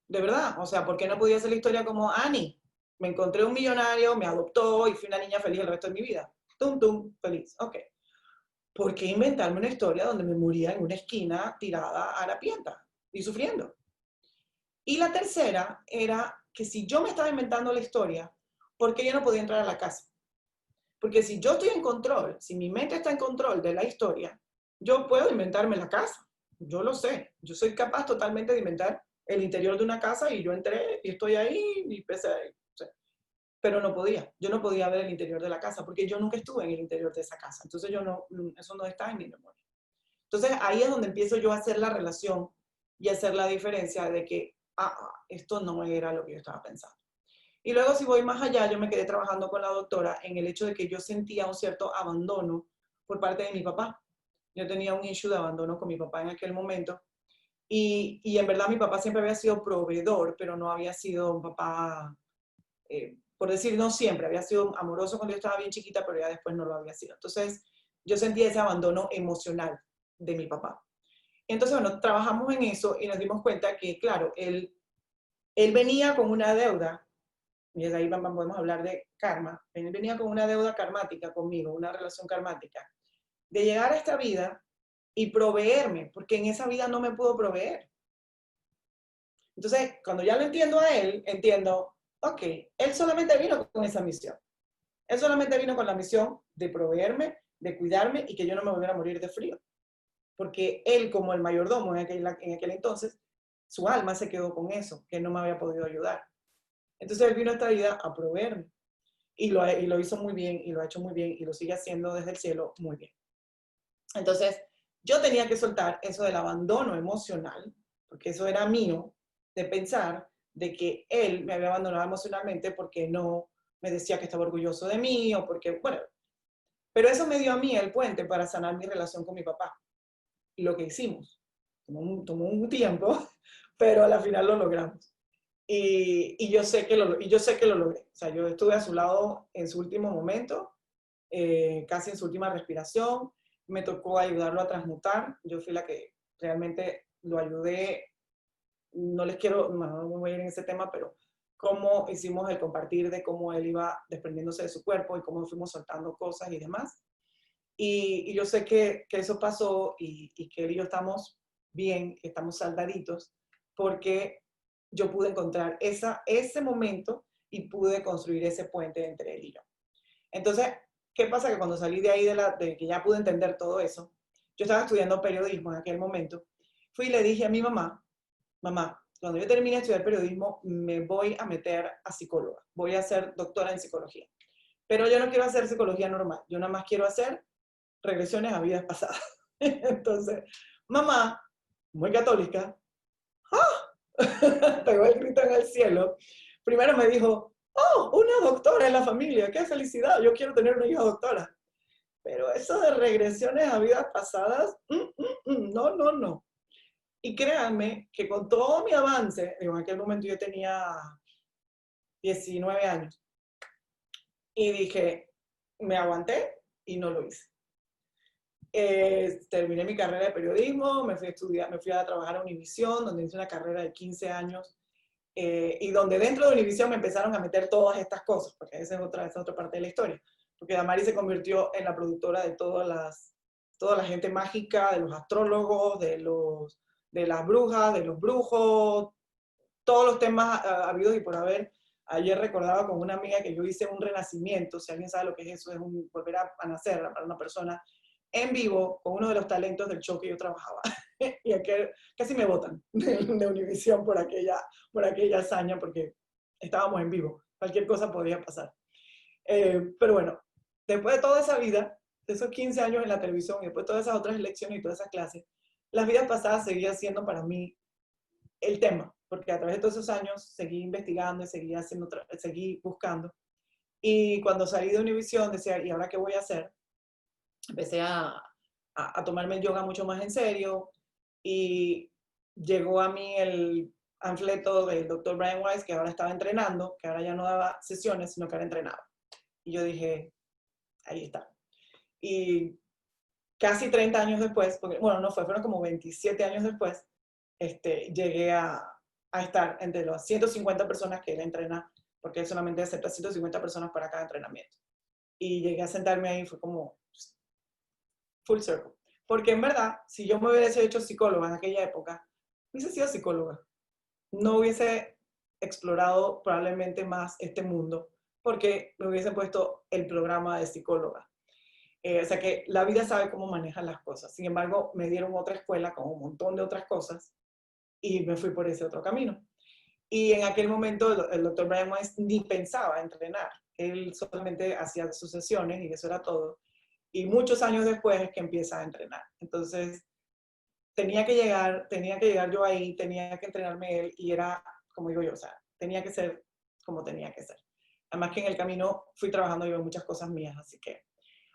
De verdad, o sea, ¿por qué no podía ser la historia como Annie? Me encontré un millonario, me adoptó y fui una niña feliz el resto de mi vida. Tum, tum, feliz. Ok. ¿Por qué inventarme una historia donde me moría en una esquina tirada a harapienta y sufriendo? Y la tercera era que si yo me estaba inventando la historia, ¿por qué yo no podía entrar a la casa? Porque si yo estoy en control, si mi mente está en control de la historia, yo puedo inventarme la casa. Yo lo sé. Yo soy capaz totalmente de inventar el interior de una casa y yo entré y estoy ahí y empecé ahí. O sea, pero no podía. Yo no podía ver el interior de la casa porque yo nunca estuve en el interior de esa casa. Entonces yo no, eso no está en mi memoria. Entonces ahí es donde empiezo yo a hacer la relación y a hacer la diferencia de que, esto no era lo que yo estaba pensando. Y luego si voy más allá, yo me quedé trabajando con la doctora en el hecho de que yo sentía un cierto abandono por parte de mi papá. Yo tenía un issue de abandono con mi papá en aquel momento y en verdad mi papá siempre había sido proveedor, pero no había sido un papá, por decir no siempre, había sido amoroso cuando yo estaba bien chiquita, pero ya después no lo había sido. Entonces yo sentía ese abandono emocional de mi papá. Entonces, bueno, trabajamos en eso y nos dimos cuenta que, claro, él venía con una deuda y desde ahí podemos hablar de karma. Él venía con una deuda karmática conmigo, una relación karmática, de llegar a esta vida y proveerme, porque en esa vida no me pudo proveer. Entonces, cuando ya lo entiendo a él, entiendo, ok, él solamente vino con esa misión. Él solamente vino con la misión de proveerme, de cuidarme y que yo no me volviera a morir de frío. Porque él, como el mayordomo en aquel entonces, su alma se quedó con eso, que no me había podido ayudar. Entonces él vino a esta vida a proveerme. Y lo hizo muy bien, y lo ha hecho muy bien, y lo sigue haciendo desde el cielo muy bien. Entonces, yo tenía que soltar eso del abandono emocional, porque eso era mío, de pensar de que él me había abandonado emocionalmente porque no me decía que estaba orgulloso de mí, o porque, bueno, pero eso me dio a mí el puente para sanar mi relación con mi papá. Y lo que hicimos, tomó un tiempo, pero a la final lo logramos. Y yo sé que lo logré. O sea, yo estuve a su lado en su último momento, casi en su última respiración. Me tocó ayudarlo a transmutar. Yo fui la que realmente lo ayudé. No les quiero, no me voy a ir en ese tema, pero cómo hicimos el compartir de cómo él iba desprendiéndose de su cuerpo y cómo fuimos soltando cosas y demás. Y yo sé que eso pasó y que él y yo estamos bien, que estamos saldaditos, porque yo pude encontrar ese momento y pude construir ese puente entre él y yo. Entonces, ¿Qué pasa? Que cuando salí de ahí, de que ya pude entender todo eso, yo estaba estudiando periodismo en aquel momento, fui y le dije a mi mamá, mamá, cuando yo termine de estudiar periodismo, me voy a meter a psicóloga, voy a ser doctora en psicología. Pero yo no quiero hacer psicología normal, yo nada más quiero hacer regresiones a vidas pasadas. Entonces, mamá, muy católica, pegó el grito en el cielo. Primero me dijo, oh, una doctora en la familia, qué felicidad, yo quiero tener una hija doctora. Pero eso de regresiones a vidas pasadas, no, no, no. Y créanme que con todo mi avance, en aquel momento yo tenía 19 años, y dije, me aguanté y no lo hice. Terminé mi carrera de periodismo, me fui a estudiar, me fui a trabajar a Univisión, donde hice una carrera de 15 años, y donde dentro de Univisión me empezaron a meter todas estas cosas, porque esa es otra parte de la historia, porque Damari se convirtió en la productora de toda la gente mágica, de los astrólogos, de las brujas, de los brujos, todos los temas habidos y por haber. Ayer recordaba con una amiga que yo hice un renacimiento, si alguien sabe lo que es eso, es volver a nacer para una persona en vivo con uno de los talentos del show que yo trabajaba. Y casi me botan de Univisión por aquella hazaña, porque estábamos en vivo. Cualquier cosa podría pasar. Pero bueno, después de toda esa vida, de esos 15 años en la televisión, y después de todas esas otras lecciones y todas esas clases, las vidas pasadas seguían siendo para mí el tema, porque a través de todos esos años seguí investigando y seguí buscando. Y cuando salí de Univisión decía, ¿y ahora qué voy a hacer? Empecé a tomarme el yoga mucho más en serio, y llegó a mí el panfleto del doctor Brian Weiss, que ahora estaba entrenando, que ahora ya no daba sesiones, sino que ahora entrenaba. Y yo dije, ahí está. Y casi 30 años después, porque, bueno, no fueron como 27 años después, llegué a estar entre las 150 personas que él entrena, porque él solamente acepta 150 personas para cada entrenamiento. Y llegué a sentarme ahí, fue como full circle. Porque en verdad, si yo me hubiese hecho psicóloga en aquella época, hubiese sido psicóloga. No hubiese explorado probablemente más este mundo, porque me hubiese puesto el programa de psicóloga. O sea que la vida sabe cómo manejan las cosas. Sin embargo, me dieron otra escuela con un montón de otras cosas y me fui por ese otro camino. Y en aquel momento el doctor Brian Weiss ni pensaba entrenar. Él solamente hacía sus sesiones y eso era todo. Y muchos años después es que empieza a entrenar. Entonces, tenía que llegar yo ahí, tenía que entrenarme él y era, como digo yo, o sea, tenía que ser como tenía que ser. Además que en el camino fui trabajando yo en muchas cosas mías, así que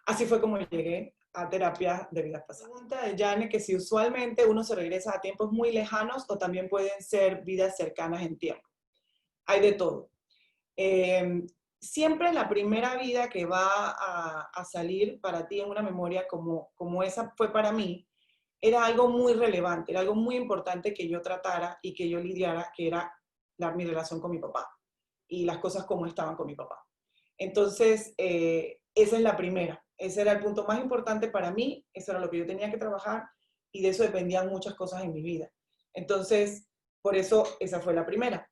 así fue como llegué a terapia de vidas pasadas. Pregunta de Jane, que si usualmente uno se regresa a tiempos muy lejanos o también pueden ser vidas cercanas en tiempo. Hay de todo. Siempre la primera vida que va a salir para ti en una memoria como esa fue para mí, era algo muy relevante, era algo muy importante que yo tratara y que yo lidiara, que era mi relación con mi papá y las cosas como estaban con mi papá. Entonces, esa es la primera. Ese era el punto más importante para mí, eso era lo que yo tenía que trabajar y de eso dependían muchas cosas en mi vida. Entonces, por eso esa fue la primera.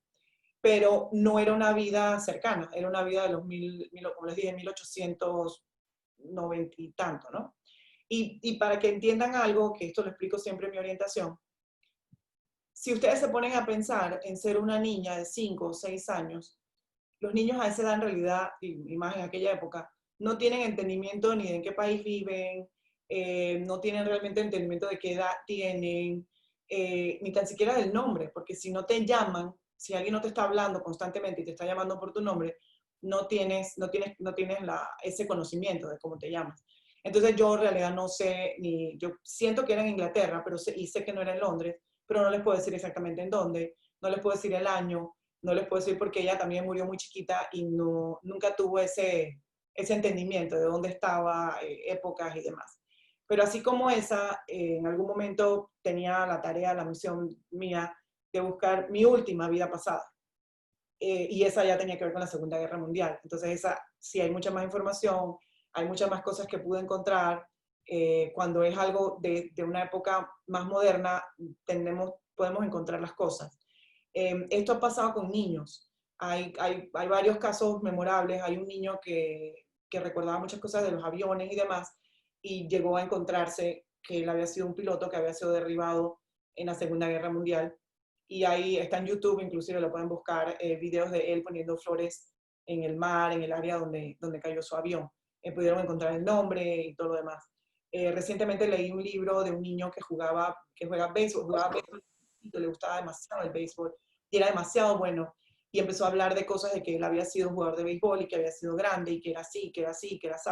Pero no era una vida cercana, era una vida de los como les dije, 1890 y tanto, ¿no? Y para que entiendan algo, que esto lo explico siempre en mi orientación, si ustedes se ponen a pensar en ser una niña de 5 o 6 años, los niños a esa edad en realidad, y más en aquella época, no tienen entendimiento ni de en qué país viven, no tienen realmente entendimiento de qué edad tienen, ni tan siquiera del nombre, porque si no te llaman, si alguien no te está hablando constantemente y te está llamando por tu nombre, no tienes ese conocimiento de cómo te llamas. Entonces yo en realidad no sé, yo siento que era en Inglaterra, y sé que no era en Londres, pero no les puedo decir exactamente en dónde, no les puedo decir el año, no les puedo decir porque ella también murió muy chiquita y nunca tuvo ese entendimiento de dónde estaba, épocas y demás. Pero así como esa, en algún momento tenía la tarea, la misión mía de buscar mi última vida pasada. Y esa ya tenía que ver con la Segunda Guerra Mundial. Entonces esa sí hay mucha más información, hay muchas más cosas que pude encontrar. Cuando es algo de una época más moderna, podemos encontrar las cosas. Esto ha pasado con niños. Hay varios casos memorables. Hay un niño que que recordaba muchas cosas de los aviones y demás, y llegó a encontrarse que él había sido un piloto que había sido derribado en la Segunda Guerra Mundial. Y ahí está en YouTube, inclusive lo pueden buscar, videos de él poniendo flores en el mar, en el área donde cayó su avión. Pudieron encontrar el nombre y todo lo demás. Recientemente leí un libro de un niño que juega béisbol, y le gustaba demasiado el béisbol, y era demasiado bueno, y empezó a hablar de cosas de que él había sido un jugador de béisbol, y que había sido grande, y que era así, que era así, que era así.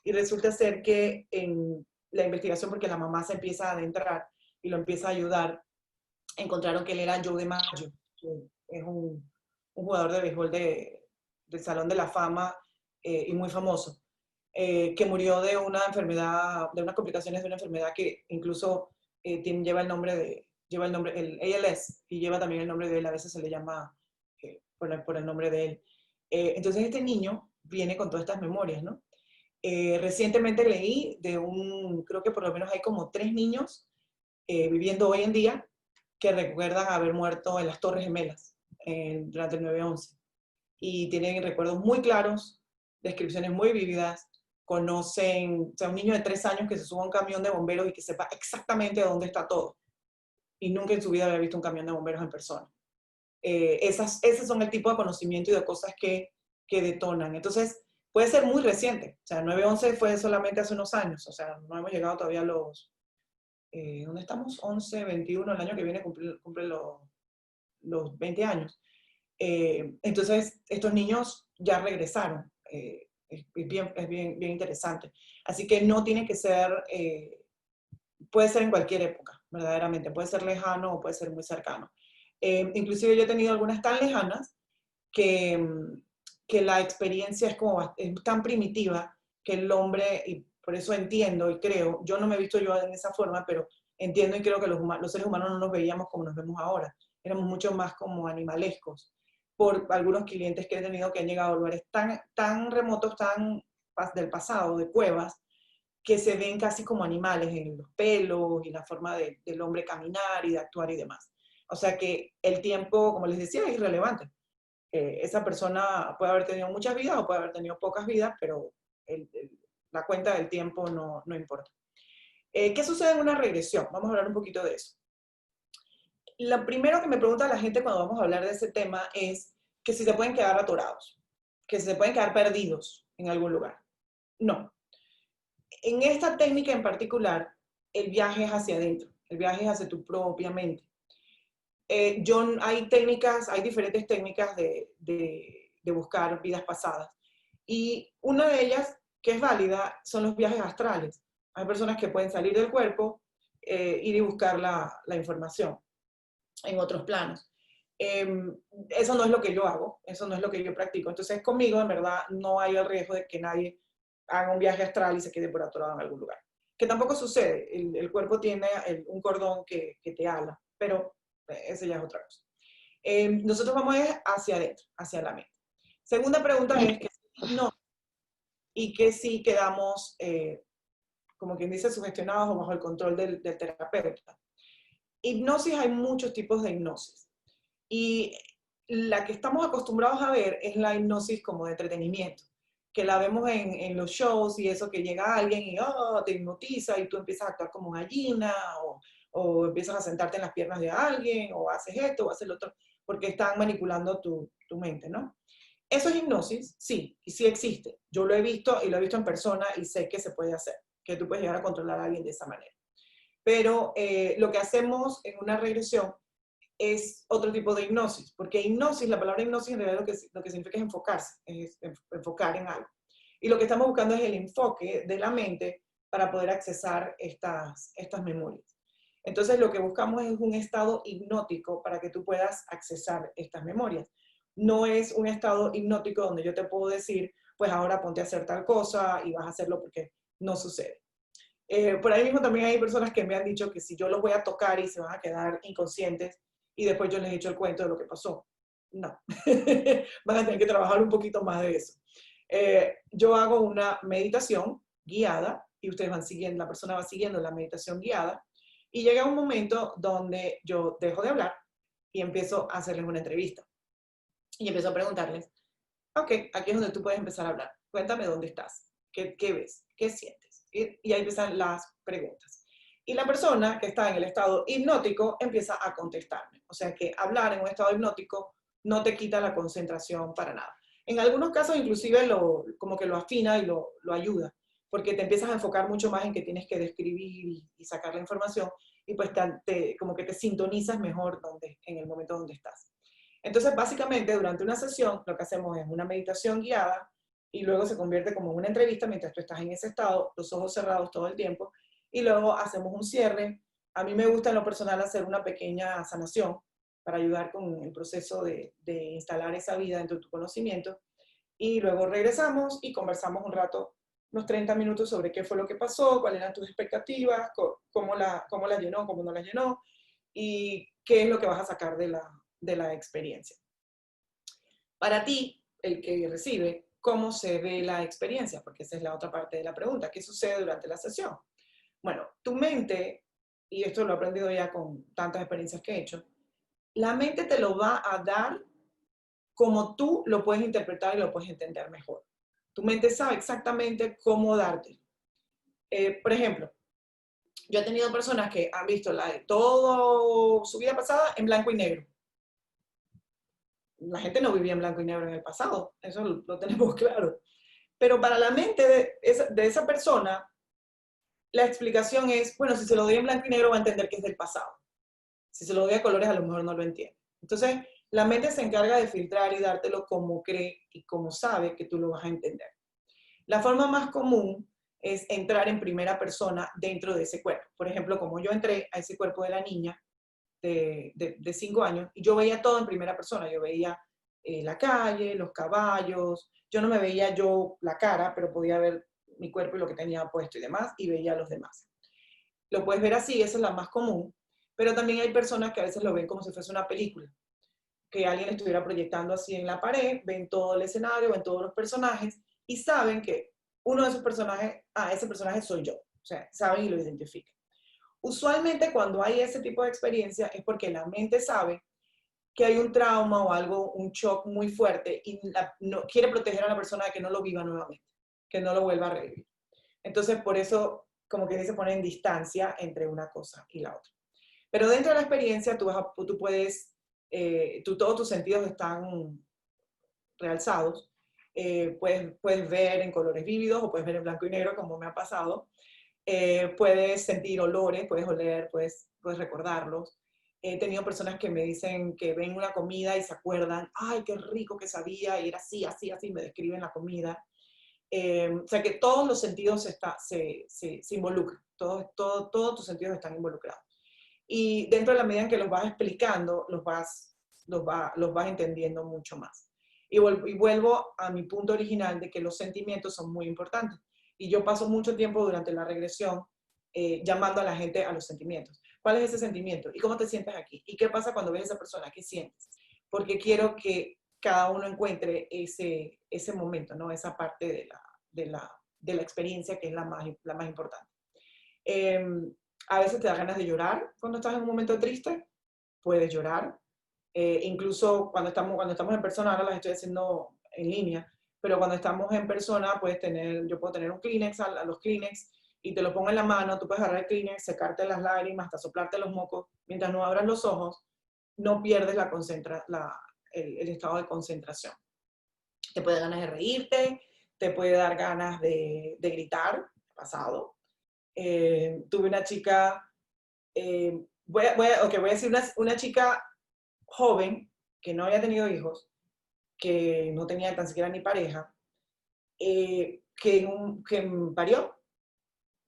Y resulta ser que en la investigación, porque la mamá se empieza a adentrar y lo empieza a ayudar, encontraron que él era Joe DiMaggio, que es un jugador de béisbol del Salón de la Fama, y muy famoso, que murió de una enfermedad, de unas complicaciones de una enfermedad que incluso lleva el nombre, el ALS, y lleva también el nombre de él, a veces se le llama por el nombre de él. Entonces este niño viene con todas estas memorias, ¿no? Recientemente leí creo que por lo menos hay como 3 niños viviendo hoy en día que recuerdan haber muerto en las Torres Gemelas durante el 9/11. Y tienen recuerdos muy claros, descripciones muy vívidas, conocen, o sea, un niño de 3 años que se suba a un camión de bomberos y que sepa exactamente dónde está todo. Y nunca en su vida había visto un camión de bomberos en persona. Esas son el tipo de conocimiento y de cosas que detonan. Entonces, puede ser muy reciente. O sea, 9/11 fue solamente hace unos años. O sea, no hemos llegado todavía a ¿dónde estamos? 11, 21, el año que viene cumple los 20 años. Entonces, estos niños ya regresaron. Es bien interesante. Así que no tiene que ser, puede ser en cualquier época, verdaderamente. Puede ser lejano o puede ser muy cercano. Inclusive yo he tenido algunas tan lejanas que, que la experiencia es tan primitiva que el hombre, y por eso entiendo y creo, yo no me he visto yo en esa forma, pero entiendo y creo que los seres humanos no nos veíamos como nos vemos ahora. Éramos mucho más como animalescos por algunos clientes que he tenido que han llegado a lugares tan remotos, tan del pasado, de cuevas, que se ven casi como animales en los pelos y la forma del hombre caminar y de actuar y demás. O sea que el tiempo, como les decía, es irrelevante. Esa persona puede haber tenido muchas vidas o puede haber tenido pocas vidas, pero la cuenta del tiempo no importa. ¿Qué sucede en una regresión? Vamos a hablar un poquito de eso. Lo primero que me pregunta la gente cuando vamos a hablar de ese tema es que si se pueden quedar atorados, que si se pueden quedar perdidos en algún lugar. No. En esta técnica en particular, el viaje es hacia adentro, el viaje es hacia tu propia mente. Hay diferentes técnicas de buscar vidas pasadas. Y una de ellas, que es válida, son los viajes astrales. Hay personas que pueden salir del cuerpo, ir y buscar la información en otros planos. Eso no es lo que yo hago, eso no es lo que yo practico. Entonces conmigo, en verdad, no hay el riesgo de que nadie haga un viaje astral y se quede por atorado en algún lugar. Que tampoco sucede, el cuerpo tiene un cordón que te ala, pero esa ya es otra cosa. Nosotros vamos hacia adentro, hacia la mente. Segunda pregunta es que no, y que si quedamos, como quien dice, sugestionados o bajo el control del terapeuta. Hipnosis, hay muchos tipos de hipnosis. Y la que estamos acostumbrados a ver es la hipnosis como de entretenimiento, que la vemos en los shows y eso, que llega alguien y te hipnotiza y tú empiezas a actuar como gallina o empiezas a sentarte en las piernas de alguien o haces esto o haces lo otro, porque están manipulando tu mente, ¿no? ¿Eso es hipnosis? Sí, y sí existe. Yo lo he visto y lo he visto en persona y sé que se puede hacer, que tú puedes llegar a controlar a alguien de esa manera. Pero lo que hacemos en una regresión es otro tipo de hipnosis, porque hipnosis, la palabra hipnosis en realidad lo que significa es enfocarse, es enfocar en algo. Y lo que estamos buscando es el enfoque de la mente para poder accesar estas memorias. Entonces lo que buscamos es un estado hipnótico para que tú puedas accesar estas memorias. No es un estado hipnótico donde yo te puedo decir, pues ahora ponte a hacer tal cosa y vas a hacerlo, porque no sucede. Por ahí mismo también hay personas que me han dicho que si yo los voy a tocar y se van a quedar inconscientes y después yo les he hecho el cuento de lo que pasó. No, van a tener que trabajar un poquito más de eso. Yo hago una meditación guiada y ustedes van siguiendo, la persona va siguiendo la meditación guiada y llega un momento donde yo dejo de hablar y empiezo a hacerles una entrevista y empiezo a preguntarles Ok, aquí es donde tú puedes empezar a hablar. Cuéntame dónde estás, qué ves, qué sientes. Y ahí empiezan las preguntas. Y la persona que está en el estado hipnótico empieza a contestarme. O sea que hablar en un estado hipnótico no te quita la concentración para nada. En algunos casos inclusive como que lo afina y lo ayuda, porque te empiezas a enfocar mucho más en que tienes que describir y sacar la información y pues como que te sintonizas mejor en el momento donde estás. Entonces, básicamente, durante una sesión, lo que hacemos es una meditación guiada y luego se convierte como en una entrevista mientras tú estás en ese estado, los ojos cerrados todo el tiempo, y luego hacemos un cierre. A mí me gusta en lo personal hacer una pequeña sanación para ayudar con el proceso de instalar esa vida dentro de tu conocimiento. Y luego regresamos y conversamos un rato, unos 30 minutos sobre qué fue lo que pasó, cuáles eran tus expectativas, cómo la llenó, cómo no la llenó, y qué es lo que vas a sacar de la experiencia. Para ti, el que recibe, ¿cómo se ve la experiencia? Porque esa es la otra parte de la pregunta. ¿Qué sucede durante la sesión? Bueno, tu mente, y esto lo he aprendido ya con tantas experiencias que he hecho, la mente te lo va a dar como tú lo puedes interpretar y lo puedes entender mejor. Tu mente sabe exactamente cómo darte. Por ejemplo, yo he tenido personas que han visto toda su vida pasada en blanco y negro. La gente no vivía en blanco y negro en el pasado, eso lo tenemos claro. Pero para la mente de esa persona, la explicación es, bueno, si se lo doy en blanco y negro va a entender que es del pasado. Si se lo doy a colores, a lo mejor no lo entiende. Entonces, la mente se encarga de filtrar y dártelo como cree y como sabe que tú lo vas a entender. La forma más común es entrar en primera persona dentro de ese cuerpo. Por ejemplo, como yo entré a ese cuerpo de la niña de 5 años y yo veía todo en primera persona. Yo veía la calle, los caballos. Yo no me veía yo la cara, pero podía ver mi cuerpo y lo que tenía puesto y demás, y veía a los demás. Lo puedes ver así, esa es la más común, pero también hay personas que a veces lo ven como si fuese una película, que alguien estuviera proyectando así en la pared, ven todo el escenario, ven todos los personajes y saben que uno de esos personajes, ese personaje soy yo, o sea, saben y lo identifican. Usualmente cuando hay ese tipo de experiencia es porque la mente sabe que hay un trauma o algo, un shock muy fuerte y no, quiere proteger a la persona de que no lo viva nuevamente, que no lo vuelva a revivir. Entonces, por eso, como que se pone en distancia entre una cosa y la otra. Pero dentro de la experiencia, tú puedes, todos tus sentidos están realzados. Puedes ver en colores vívidos o puedes ver en blanco y negro, como me ha pasado. Puedes sentir olores, puedes oler, puedes recordarlos. He tenido personas que me dicen que ven una comida y se acuerdan, ay, qué rico que sabía, y era así, así, así, me describen la comida. O sea que todos los sentidos se involucran, todos tus sentidos están involucrados. Y dentro de la medida en que los vas explicando, los vas entendiendo mucho más. Y vuelvo a mi punto original de que los sentimientos son muy importantes. Y yo paso mucho tiempo durante la regresión llamando a la gente a los sentimientos. ¿Cuál es ese sentimiento? ¿Y cómo te sientes aquí? ¿Y qué pasa cuando ves a esa persona? ¿Qué sientes? Porque quiero que cada uno encuentre ese momento, ¿no? Esa parte de la experiencia que es la más importante. A veces te da ganas de llorar cuando estás en un momento triste, puedes llorar. Incluso cuando estamos en persona, ahora las estoy haciendo en línea, pero cuando estamos en persona, yo puedo tener un Kleenex, a los Kleenex, y te lo pongo en la mano, tú puedes agarrar el Kleenex, secarte las lágrimas, hasta soplarte los mocos, mientras no abras los ojos, no pierdes el estado de concentración. Te puede dar ganas de reírte, te puede dar ganas de gritar, pasado. Tuve una chica, voy a decir una chica joven que no había tenido hijos, que no tenía tan siquiera ni pareja, que parió.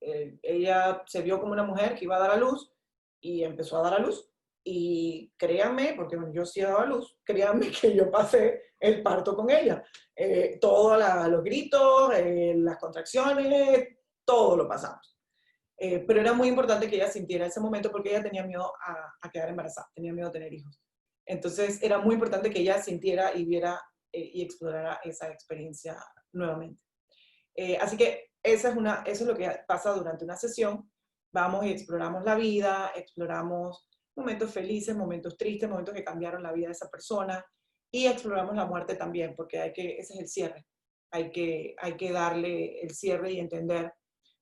Ella se vio como una mujer que iba a dar a luz y empezó a dar a luz. Y créanme, porque bueno, yo sí he dado a luz, créanme que yo pasé el parto con ella. Todos los gritos, las contracciones, todo lo pasamos. Pero era muy importante que ella sintiera ese momento porque ella tenía miedo a quedar embarazada, tenía miedo a tener hijos. Entonces era muy importante que ella sintiera y viera y explorara esa experiencia nuevamente. Así que eso es lo que pasa durante una sesión. Vamos y exploramos la vida, exploramos momentos felices, momentos tristes, momentos que cambiaron la vida de esa persona. y exploramos la muerte también, porque ese es el cierre. Hay que darle el cierre y entender,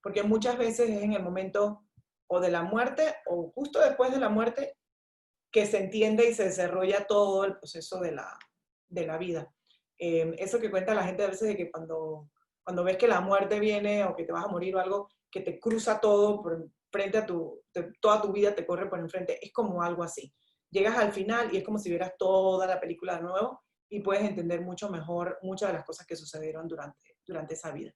porque muchas veces es en el momento o de la muerte o justo después de la muerte que se entiende y se desarrolla todo el proceso de la vida. Eso que cuenta la gente a veces de que cuando ves que la muerte viene o que te vas a morir o algo, que te cruza todo por frente a toda tu vida te corre por enfrente, es como algo así. Llegas al final y es como si vieras toda la película de nuevo y puedes entender mucho mejor muchas de las cosas que sucedieron durante esa vida.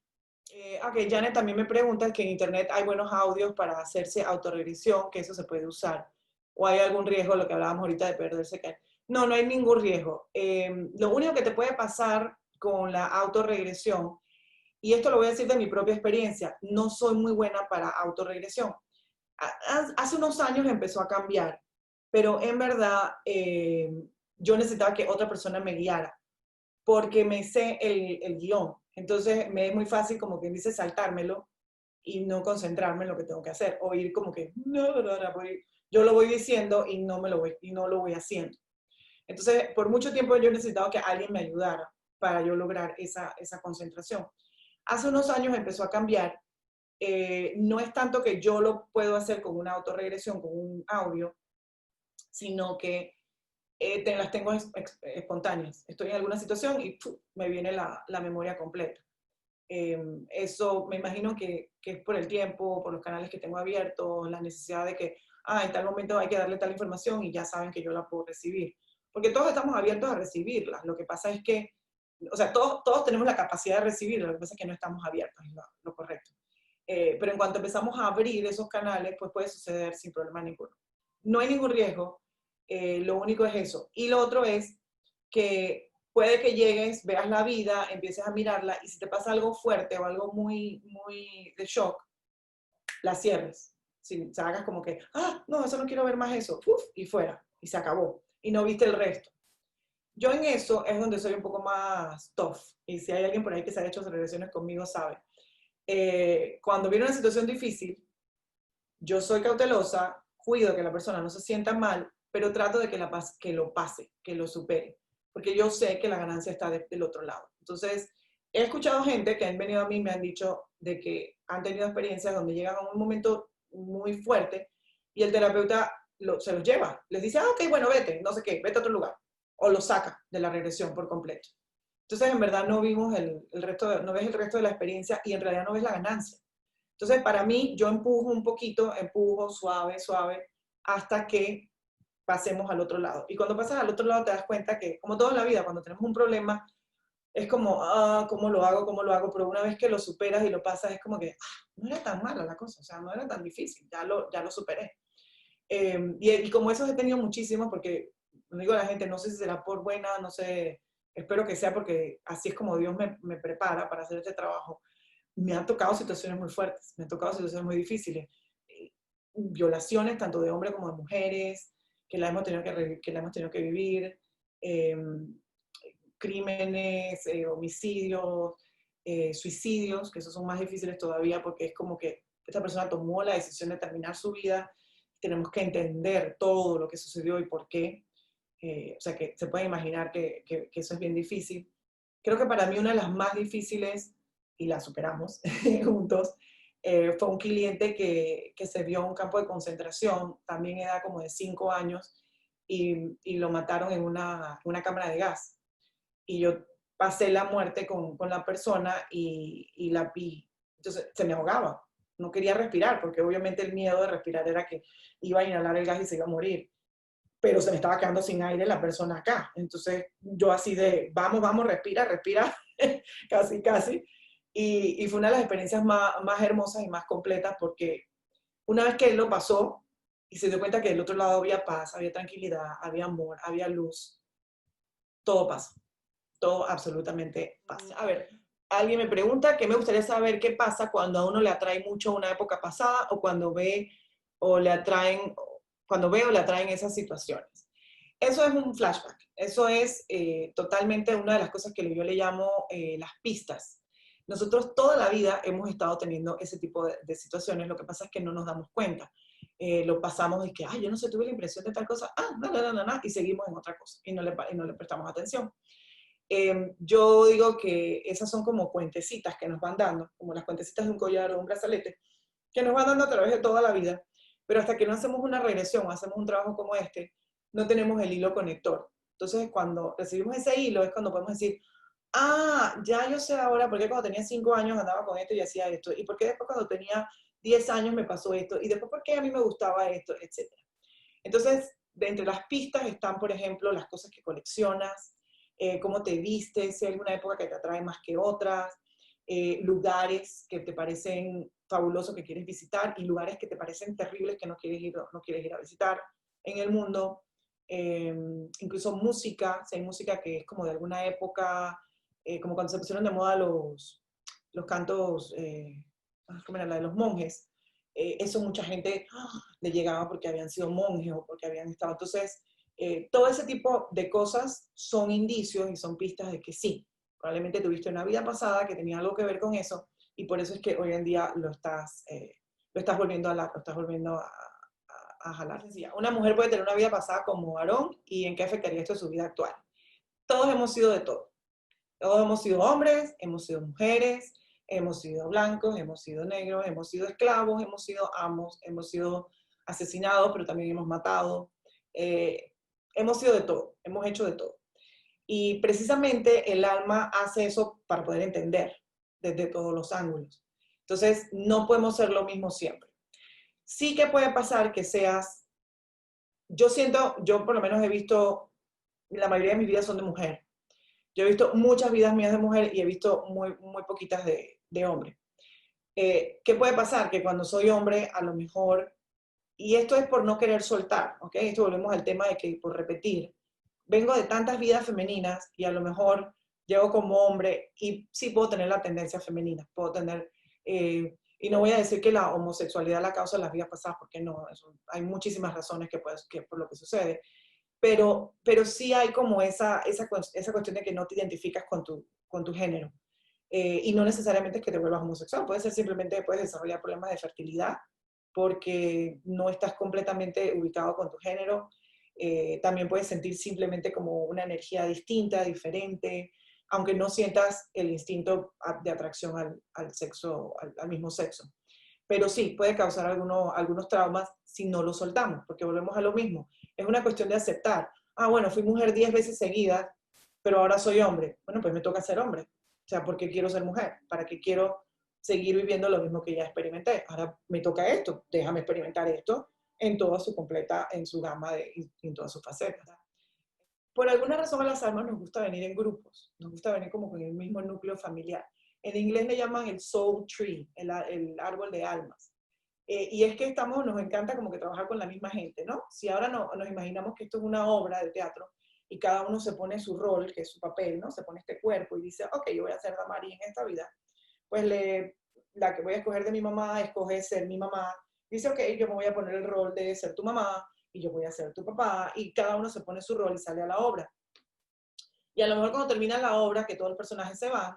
Ok, Janet también me pregunta que en internet hay buenos audios para hacerse autorregresión, que eso se puede usar. ¿O hay algún riesgo, lo que hablábamos ahorita de perderse? No, no hay ningún riesgo. Lo único que te puede pasar con la autorregresión, y esto lo voy a decir de mi propia experiencia, no soy muy buena para autorregresión. Hace unos años empezó a cambiar, pero en verdad yo necesitaba que otra persona me guiara porque me sé el guión. Entonces me es muy fácil, como quien dice, saltármelo y no concentrarme en lo que tengo que hacer. O ir como que, yo lo voy diciendo y no lo voy haciendo. Entonces, por mucho tiempo yo he necesitado que alguien me ayudara para yo lograr esa concentración. Hace unos años empezó a cambiar. No es tanto que yo lo puedo hacer con una autorregresión, con un audio, sino que las tengo espontáneas. Estoy en alguna situación y me viene la memoria completa. Eso me imagino que es por el tiempo, por los canales que tengo abiertos, la necesidad de que, en tal momento hay que darle tal información y ya saben que yo la puedo recibir. Porque todos estamos abiertos a recibirla. Lo que pasa es que, o sea, todos tenemos la capacidad de recibirla, lo que pasa es que no estamos abiertos, es lo correcto. Pero en cuanto empezamos a abrir esos canales, pues puede suceder sin problema ninguno. No hay ningún riesgo, lo único es eso. Y lo otro es que puede que llegues, veas la vida, empieces a mirarla y si te pasa algo fuerte o algo muy, muy de shock, la cierres. Si se hagas como que, no, eso no quiero ver más eso, y fuera, y se acabó. Y no viste el resto. Yo en eso es donde soy un poco más tough. Y si hay alguien por ahí que se ha hecho regresiones conmigo, sabe. Cuando viene una situación difícil, yo soy cautelosa, cuido que la persona no se sienta mal, pero trato de que lo pase, que lo supere, porque yo sé que la ganancia está del otro lado. Entonces, he escuchado gente que han venido a mí y me han dicho de que han tenido experiencias donde llegan a un momento muy fuerte y el terapeuta se los lleva. Les dice, ok, bueno, vete, no sé qué, vete a otro lugar. O lo saca de la regresión por completo. Entonces, en verdad, no vimos no ves el resto de la experiencia y en realidad no ves la ganancia. Entonces, para mí, yo empujo un poquito, empujo suave, suave, hasta que pasemos al otro lado. Y cuando pasas al otro lado te das cuenta que, como toda la vida, cuando tenemos un problema, es como, ¿cómo lo hago? ¿Cómo lo hago? Pero una vez que lo superas y lo pasas, es como que, no era tan mala la cosa, o sea, no era tan difícil, ya lo superé. Y como esos he tenido muchísimos, porque, no digo a la gente, no sé si será por buena, no sé, espero que sea porque así es como Dios me prepara para hacer este trabajo. Me han tocado situaciones muy fuertes, me han tocado situaciones muy difíciles. Violaciones tanto de hombres como de mujeres, que la hemos tenido que vivir, eh, crímenes, homicidios, suicidios, que esos son más difíciles todavía porque es como que esta persona tomó la decisión de terminar su vida, tenemos que entender todo lo que sucedió y por qué. O sea, que se puede imaginar que eso es bien difícil. Creo que para mí una de las más difíciles, y la superamos juntos, fue un cliente que se vio en un campo de concentración, también edad como de 5 años, y lo mataron en una cámara de gas. Y yo pasé la muerte con la persona y la vi. Entonces se me ahogaba. No quería respirar, porque obviamente el miedo de respirar era que iba a inhalar el gas y se iba a morir. Pero se me estaba quedando sin aire la persona acá. Entonces yo así de, vamos, respira, respira, casi, casi. Y fue una de las experiencias más hermosas y más completas porque una vez que él lo pasó y se dio cuenta que del otro lado había paz, había tranquilidad, había amor, había luz, todo pasa. Todo absolutamente pasa. A ver, alguien me pregunta que me gustaría saber qué pasa cuando a uno le atrae mucho una época pasada o cuando ve o le atraen, cuando ve o le atraen esas situaciones. Eso es un flashback. Eso es totalmente una de las cosas que yo le llamo las pistas. Nosotros toda la vida hemos estado teniendo ese tipo de situaciones, lo que pasa es que no nos damos cuenta. lo pasamos y que, ay, yo no sé, tuve la impresión de tal cosa, no, no, no, no, no, y seguimos en otra cosa, y no le prestamos atención. Yo digo que esas son como cuentecitas que nos van dando, como las cuentecitas de un collar o un brazalete, que nos van dando a través de toda la vida, pero hasta que no hacemos una regresión, hacemos un trabajo como este, no tenemos el hilo conector. Entonces, cuando recibimos ese hilo es cuando podemos decir, ya yo sé ahora por qué cuando tenía 5 años andaba con esto y hacía esto, y por qué después cuando tenía 10 años me pasó esto, y después por qué a mí me gustaba esto, etcétera. Entonces, de entre las pistas están, por ejemplo, las cosas que coleccionas, cómo te vistes, si hay alguna época que te atrae más que otras, lugares que te parecen fabulosos que quieres visitar y lugares que te parecen terribles que no quieres ir a visitar en el mundo. Incluso música, si hay música que es como de alguna época, como cuando se pusieron de moda los cantos, ¿cómo era? La de los monjes. Eso mucha gente le llegaba porque habían sido monjes o porque habían estado. Entonces, todo ese tipo de cosas son indicios y son pistas de que sí, probablemente tuviste una vida pasada que tenía algo que ver con eso y por eso es que hoy en día lo estás volviendo lo estás volviendo a jalar. Una mujer puede tener una vida pasada como varón y en qué afectaría esto su vida actual. Todos hemos sido de todo. Todos hemos sido hombres, hemos sido mujeres, hemos sido blancos, hemos sido negros, hemos sido esclavos, hemos sido amos, hemos sido asesinados, pero también hemos matado. Eh, hemos sido de todo, hemos hecho de todo. Y precisamente el alma hace eso para poder entender desde todos los ángulos. Entonces, no podemos ser lo mismo siempre. Sí que puede pasar que seas, yo por lo menos he visto, la mayoría de mis vidas son de mujer. Yo he visto muchas vidas mías de mujer y he visto muy poquitas de hombre. ¿Qué puede pasar? Que cuando soy hombre, a lo mejor, y esto es por no querer soltar, ¿ok? Esto volvemos al tema de que, por repetir, vengo de tantas vidas femeninas y a lo mejor llego como hombre y sí puedo tener la tendencia femenina, puedo tener, y no voy a decir que la homosexualidad la causa las vidas pasadas, porque no, hay muchísimas razones que por lo que sucede, pero sí hay como esa cuestión de que no te identificas con tu género. Y no necesariamente es que te vuelvas homosexual, puede ser simplemente puedes desarrollar problemas de fertilidad porque no estás completamente ubicado con tu género. También puedes sentir simplemente como una energía distinta, diferente, aunque no sientas el instinto de atracción al sexo, al mismo sexo. Pero sí, puede causar algunos traumas si no lo soltamos, porque volvemos a lo mismo. Es una cuestión de aceptar. Bueno, fui mujer 10 veces seguidas, pero ahora soy hombre. Bueno, pues me toca ser hombre. O sea, ¿por qué quiero ser mujer? ¿Para qué quiero seguir viviendo lo mismo que ya experimenté? Ahora me toca esto, déjame experimentar esto en toda su completa, en su gama, en todas sus facetas. Por alguna razón a las almas nos gusta venir en grupos, nos gusta venir como con el mismo núcleo familiar. En inglés le llaman el soul tree, el árbol de almas. Y es que nos encanta como que trabajar con la misma gente, ¿no? Si ahora nos imaginamos que esto es una obra de teatro y cada uno se pone su rol, que es su papel, ¿no? Se pone este cuerpo y dice, ok, yo voy a ser Damari en esta vida. Pues la que voy a escoger de mi mamá escoge ser mi mamá. Dice, ok, yo me voy a poner el rol de ser tu mamá y yo voy a ser tu papá. Y cada uno se pone su rol y sale a la obra. Y a lo mejor cuando termina la obra, que todos los personajes se van,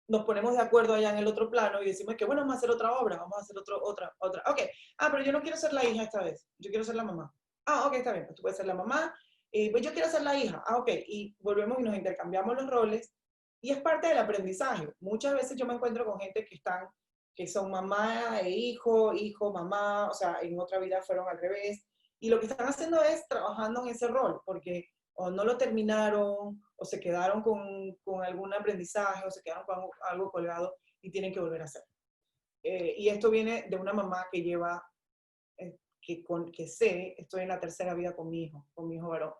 nos ponemos de acuerdo allá en el otro plano y decimos que bueno, vamos a hacer otra obra, vamos a hacer otra. Ok, pero yo no quiero ser la hija esta vez, yo quiero ser la mamá. Ok, está bien, pues tú puedes ser la mamá, pues yo quiero ser la hija. Ok, y volvemos y nos intercambiamos los roles y es parte del aprendizaje. Muchas veces yo me encuentro con gente que son mamá e hijo, hijo, mamá, o sea, en otra vida fueron al revés, y lo que están haciendo es trabajando en ese rol, porque o no lo terminaron, o se quedaron con algún aprendizaje, o se quedaron con algo colgado y tienen que volver a hacer. Y esto viene de una mamá que lleva, que sé, estoy en la tercera vida con mi hijo varón,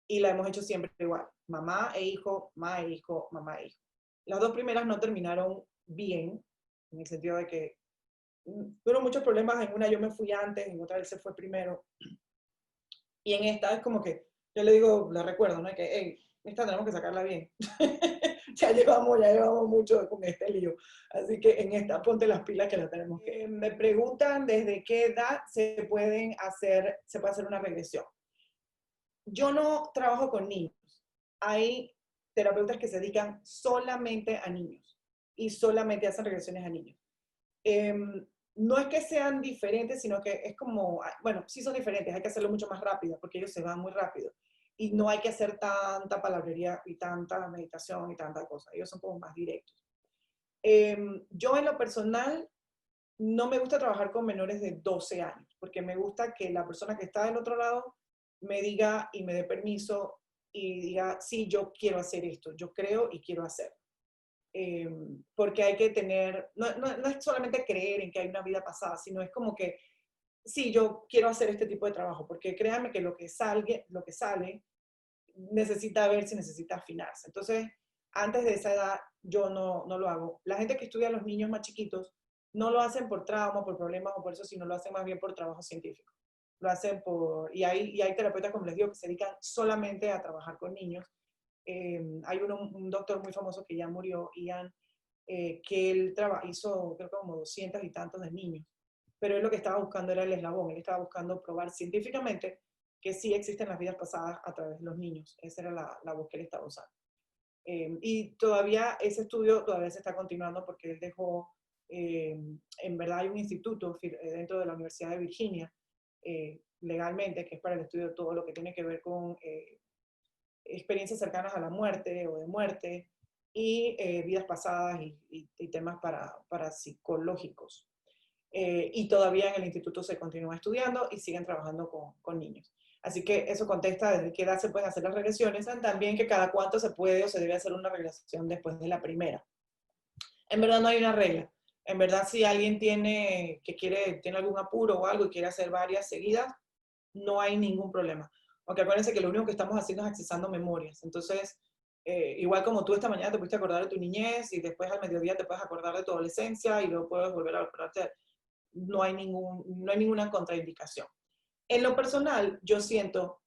y la hemos hecho siempre igual, mamá e hijo, mamá e hijo, mamá e hijo. Las dos primeras no terminaron bien, en el sentido de que tuvieron muchos problemas, en una yo me fui antes, en otra él se fue primero, y en esta es como que, yo le digo, le recuerdo, ¿no? Que, hey, esta tenemos que sacarla bien. ya llevamos mucho con este lío. Así que en esta ponte las pilas que la tenemos que. Me preguntan desde qué edad se puede hacer una regresión. Yo no trabajo con niños. Hay terapeutas que se dedican solamente a niños y solamente hacen regresiones a niños. no es que sean diferentes, sino que es como, bueno, sí son diferentes, hay que hacerlo mucho más rápido, porque ellos se van muy rápido. Y no hay que hacer tanta palabrería y tanta meditación y tanta cosa. Ellos son como más directos. Yo en lo personal no me gusta trabajar con menores de 12 años, porque me gusta que la persona que está del otro lado me diga y me dé permiso y diga, sí, yo quiero hacer esto, yo creo y quiero hacerlo. Porque hay que tener, no es solamente creer en que hay una vida pasada, sino es como que, sí, yo quiero hacer este tipo de trabajo, porque créanme que lo que sale necesita ver si necesita afinarse. Entonces, antes de esa edad, yo no lo hago. La gente que estudia a los niños más chiquitos no lo hacen por trauma, por problemas o por eso, sino lo hacen más bien por trabajo científico. Lo hacen y hay terapeutas, como les digo, que se dedican solamente a trabajar con niños. Hay un doctor muy famoso que ya murió, Ian, que él hizo creo que como 200 y tantos de niños, pero él lo que estaba buscando era el eslabón, él estaba buscando probar científicamente que sí existen las vidas pasadas a través de los niños. Esa era la voz que él estaba usando. Y todavía ese estudio todavía se está continuando porque él dejó, en verdad hay un instituto dentro de la Universidad de Virginia, legalmente, que es para el estudio de todo lo que tiene que ver con experiencias cercanas a la muerte o de muerte y vidas pasadas y temas para psicológicos. Y todavía en el instituto se continúa estudiando y siguen trabajando con niños. Así que eso contesta desde qué edad se pueden hacer las regresiones, también que cada cuánto se puede o se debe hacer una regresión después de la primera. En verdad no hay una regla. En verdad si alguien tiene algún apuro o algo y quiere hacer varias seguidas, no hay ningún problema. Aunque acuérdense que lo único que estamos haciendo es accesando memorias. Entonces, igual como tú esta mañana te pudiste acordar de tu niñez y después al mediodía te puedes acordar de tu adolescencia y luego puedes volver a acordarte, no hay ninguna contraindicación. En lo personal, yo siento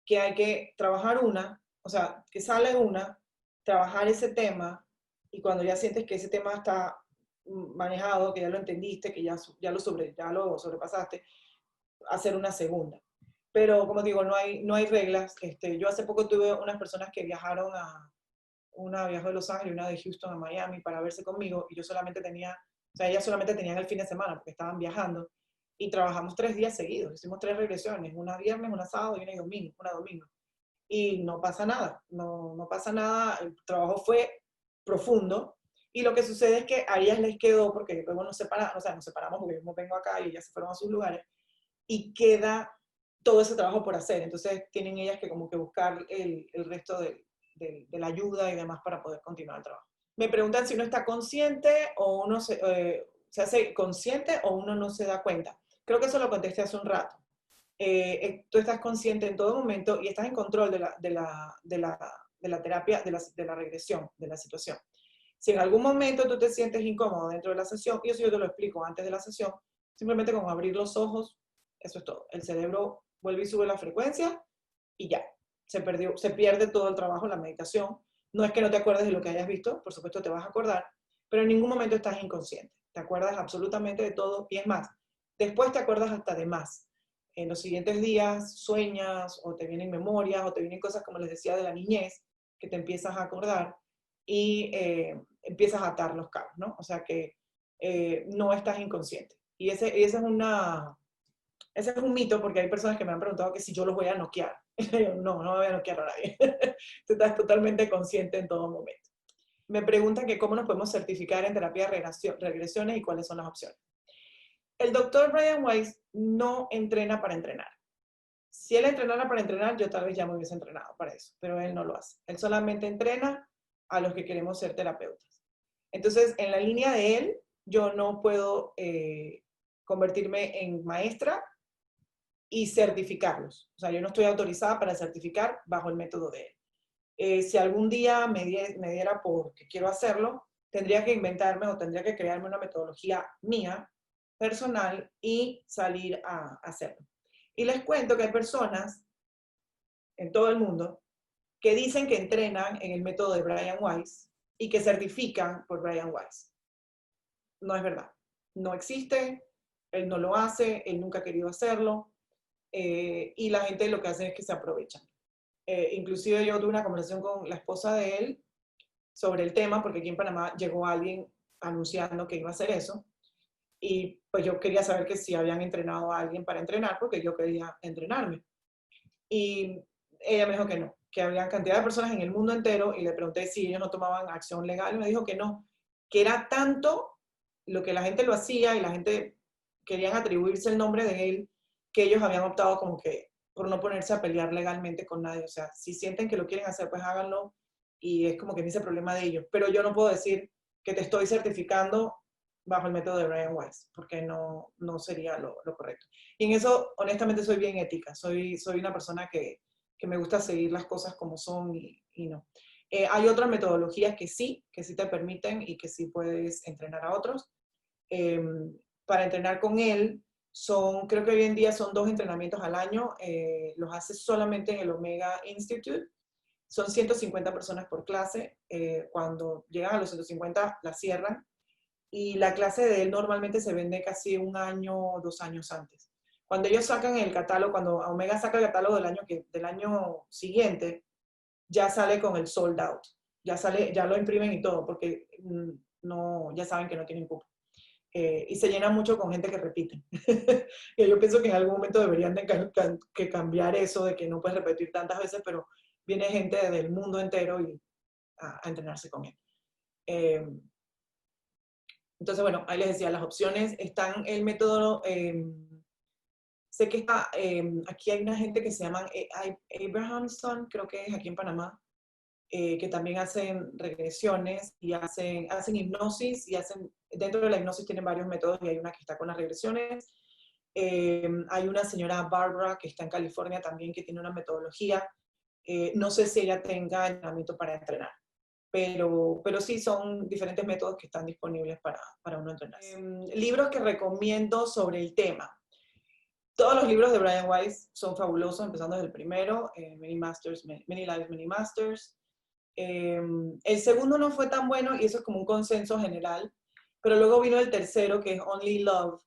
que hay que trabajar o sea, que sale trabajar ese tema y cuando ya sientes que ese tema está manejado, que ya lo entendiste, que ya lo sobrepasaste, hacer una segunda. Pero como digo, no hay reglas. Yo hace poco tuve unas personas que viajaron una viajó de Los Ángeles y una de Houston a Miami para verse conmigo y yo solamente tenía, o sea, ellas solamente tenían el fin de semana porque estaban viajando y trabajamos 3 días seguidos, hicimos 3 regresiones, una viernes, una sábado y una domingo. Y no pasa nada, no pasa nada, el trabajo fue profundo y lo que sucede es que a ellas les quedó, porque luego nos separamos, o sea, nos separamos porque yo vengo acá y ellas se fueron a sus lugares, y queda todo ese trabajo por hacer. Entonces tienen ellas que como que buscar el resto de la ayuda y demás para poder continuar el trabajo. Me preguntan si uno está consciente o uno se hace consciente o uno no se da cuenta. Creo que eso lo contesté hace un rato. Tú estás consciente en todo momento y estás en control de la terapia, de la regresión, de la situación. Si en algún momento tú te sientes incómodo dentro de la sesión, y eso yo te lo explico antes de la sesión, simplemente con abrir los ojos, eso es todo. El cerebro vuelve y sube la frecuencia y ya. Se pierde todo el trabajo, la meditación. No es que no te acuerdes de lo que hayas visto, por supuesto te vas a acordar, pero en ningún momento estás inconsciente. Te acuerdas absolutamente de todo y es más, después te acuerdas hasta de más. En los siguientes días sueñas o te vienen memorias o te vienen cosas como les decía de la niñez que te empiezas a acordar y empiezas a atar los cabos, ¿no? O sea que no estás inconsciente. Y ese es un mito porque hay personas que me han preguntado que si yo los voy a noquear. No me voy a noquear a nadie. Tú estás totalmente consciente en todo momento. Me preguntan que cómo nos podemos certificar en terapia de regresiones y cuáles son las opciones. El doctor Brian Weiss no entrena para entrenar. Si él entrenara para entrenar, yo tal vez ya me hubiese entrenado para eso, pero él no lo hace. Él solamente entrena a los que queremos ser terapeutas. Entonces, en la línea de él, yo no puedo convertirme en maestra y certificarlos. O sea, yo no estoy autorizada para certificar bajo el método de él. Si algún día me diera porque quiero hacerlo, tendría que inventarme o tendría que crearme una metodología mía, personal, y salir a hacerlo. Y les cuento que hay personas en todo el mundo que dicen que entrenan en el método de Brian Weiss y que certifican por Brian Weiss. No es verdad. No existe, él no lo hace, él nunca ha querido hacerlo, y la gente lo que hace es que se aprovechan. Inclusive yo tuve una conversación con la esposa de él sobre el tema, porque aquí en Panamá llegó alguien anunciando que iba a hacer eso, Y pues yo quería saber que si habían entrenado a alguien para entrenar, porque yo quería entrenarme. Y ella me dijo que no, que había cantidad de personas en el mundo entero, y le pregunté si ellos no tomaban acción legal, y me dijo que no, que era tanto lo que la gente lo hacía y la gente querían atribuirse el nombre de él, que ellos habían optado como que por no ponerse a pelear legalmente con nadie. O sea, si sienten que lo quieren hacer, pues háganlo, y es como que ese problema de ellos. Pero yo no puedo decir que te estoy certificando bajo el método de Brian Weiss, porque no sería lo correcto. Y en eso, honestamente, soy bien ética. Soy una persona que me gusta seguir las cosas como son y no. Hay otras metodologías que sí te permiten y que sí puedes entrenar a otros. Eh, para entrenar con él, creo que hoy en día son 2 entrenamientos al año. Los haces solamente en el Omega Institute. Son 150 personas por clase. Cuando llegan a los 150, la cierran. Y la clase de él normalmente se vende casi 1 año o 2 años antes. Cuando ellos sacan el catálogo, cuando Omega saca el catálogo del año siguiente, ya sale con el sold out. Ya lo imprimen y todo, porque no, ya saben que no tienen cupo. Y se llena mucho con gente que repite. Y yo pienso que en algún momento deberían que cambiar eso de que no puedes repetir tantas veces, pero viene gente del mundo entero a entrenarse con él. Entonces, bueno, ahí les decía, las opciones están el método, sé que está, aquí hay una gente que se llama Abrahamson, creo que es aquí en Panamá, que también hacen regresiones y hacen hipnosis, y dentro de la hipnosis tienen varios métodos, y hay una que está con las regresiones. Hay una señora Barbara que está en California también, que tiene una metodología. No sé si ella tenga entrenamiento para entrenar, pero sí son diferentes métodos que están disponibles para uno entrenar. Libros que recomiendo sobre el tema. Todos los libros de Brian Weiss son fabulosos, empezando desde el primero, Many Lives, Many Masters. El segundo no fue tan bueno, y eso es como un consenso general, pero luego vino el tercero, que es Only Love,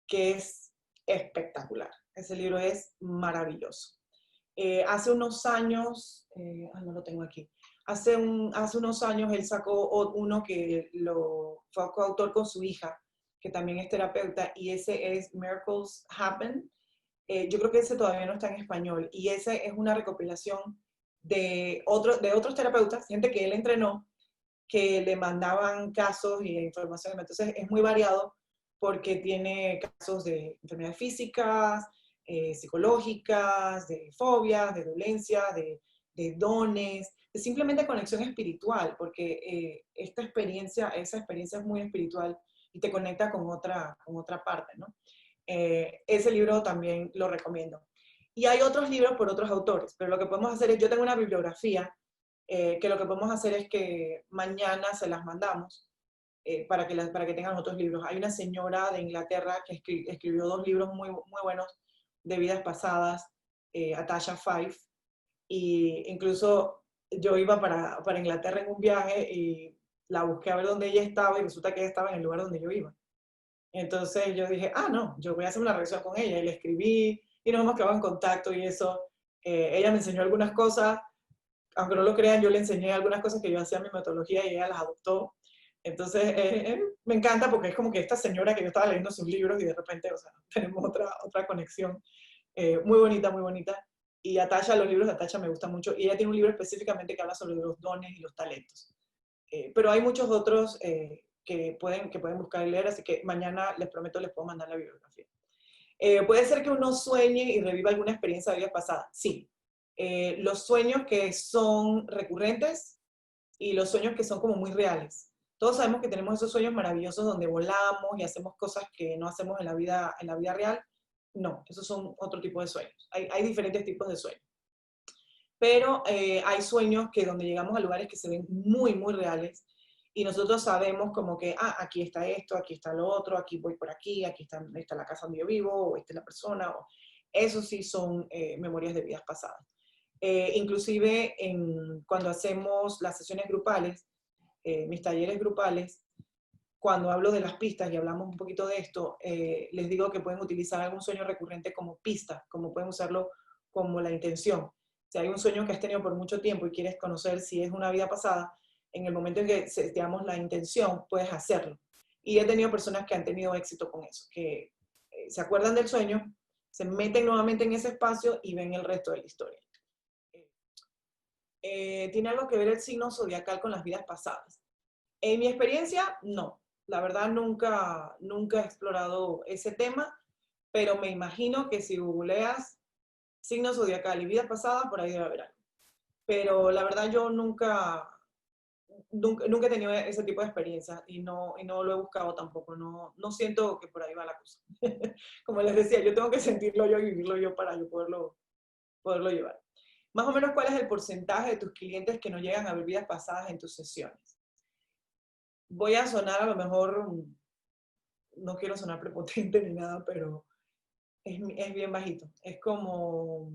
que es espectacular. Ese libro es maravilloso. Hace unos años, no lo tengo aquí, hace unos años él sacó uno que fue coautor con su hija, que también es terapeuta, y ese es Miracles Happen. Yo creo que ese todavía no está en español, y ese es una recopilación de otros terapeutas, gente que él entrenó, que le mandaban casos y información. Entonces es muy variado, porque tiene casos de enfermedades físicas, psicológicas, de fobias, de dolencias, de dones, de simplemente conexión espiritual, porque esa experiencia es muy espiritual y te conecta con otra parte, ¿no? Ese libro también lo recomiendo. Y hay otros libros por otros autores, pero lo que podemos hacer es, yo tengo una bibliografía, que lo que podemos hacer es que mañana se las mandamos, para que tengan otros libros. Hay una señora de Inglaterra que escribió 2 libros muy, muy buenos de vidas pasadas, Atasha Fife, y incluso yo iba para Inglaterra en un viaje y la busqué a ver dónde ella estaba, y resulta que ella estaba en el lugar donde yo iba. Entonces yo dije, no, yo voy a hacer una regresión con ella, y le escribí y nos hemos quedado en contacto y eso. Ella me enseñó algunas cosas, aunque no lo crean, yo le enseñé algunas cosas que yo hacía en mi metodología y ella las adoptó. Entonces, me encanta, porque es como que esta señora que yo estaba leyendo sus libros, y de repente, o sea, tenemos otra conexión muy bonita, muy bonita. Y los libros de Atasha me gustan mucho, y ella tiene un libro específicamente que habla sobre los dones y los talentos. Pero hay muchos otros que pueden buscar y leer, así que mañana les prometo les puedo mandar la bibliografía. Puede ser que uno sueñe y reviva alguna experiencia de vida pasada, sí. Los sueños que son recurrentes y los sueños que son como muy reales. Todos sabemos que tenemos esos sueños maravillosos donde volamos y hacemos cosas que no hacemos en la vida real. No, esos son otro tipo de sueños. Hay diferentes tipos de sueños. Pero hay sueños que donde llegamos a lugares que se ven muy, muy reales, y nosotros sabemos como que, aquí está esto, aquí está lo otro, aquí voy por aquí está la casa donde yo vivo, o esta es la persona. Eso sí son memorias de vidas pasadas. Inclusive cuando hacemos las sesiones grupales, mis talleres grupales, cuando hablo de las pistas y hablamos un poquito de esto, les digo que pueden utilizar algún sueño recurrente como pista, como pueden usarlo como la intención. Si hay un sueño que has tenido por mucho tiempo y quieres conocer si es una vida pasada, en el momento en que seteamos la intención, puedes hacerlo. Y he tenido personas que han tenido éxito con eso, que se acuerdan del sueño, se meten nuevamente en ese espacio y ven el resto de la historia. ¿Tiene algo que ver el signo zodiacal con las vidas pasadas? En mi experiencia, no. La verdad, nunca he explorado ese tema, pero me imagino que si googleas signo zodiacal y vidas pasadas, por ahí debe haber algo. Pero la verdad, yo nunca he tenido ese tipo de experiencia y no lo he buscado tampoco. No siento que por ahí va la cosa. Como les decía, yo tengo que sentirlo yo y vivirlo yo para yo poderlo llevar. Más o menos, ¿cuál es el porcentaje de tus clientes que no llegan a ver vidas pasadas en tus sesiones? Voy a sonar a lo mejor, no quiero sonar prepotente ni nada, pero es bien bajito. Es como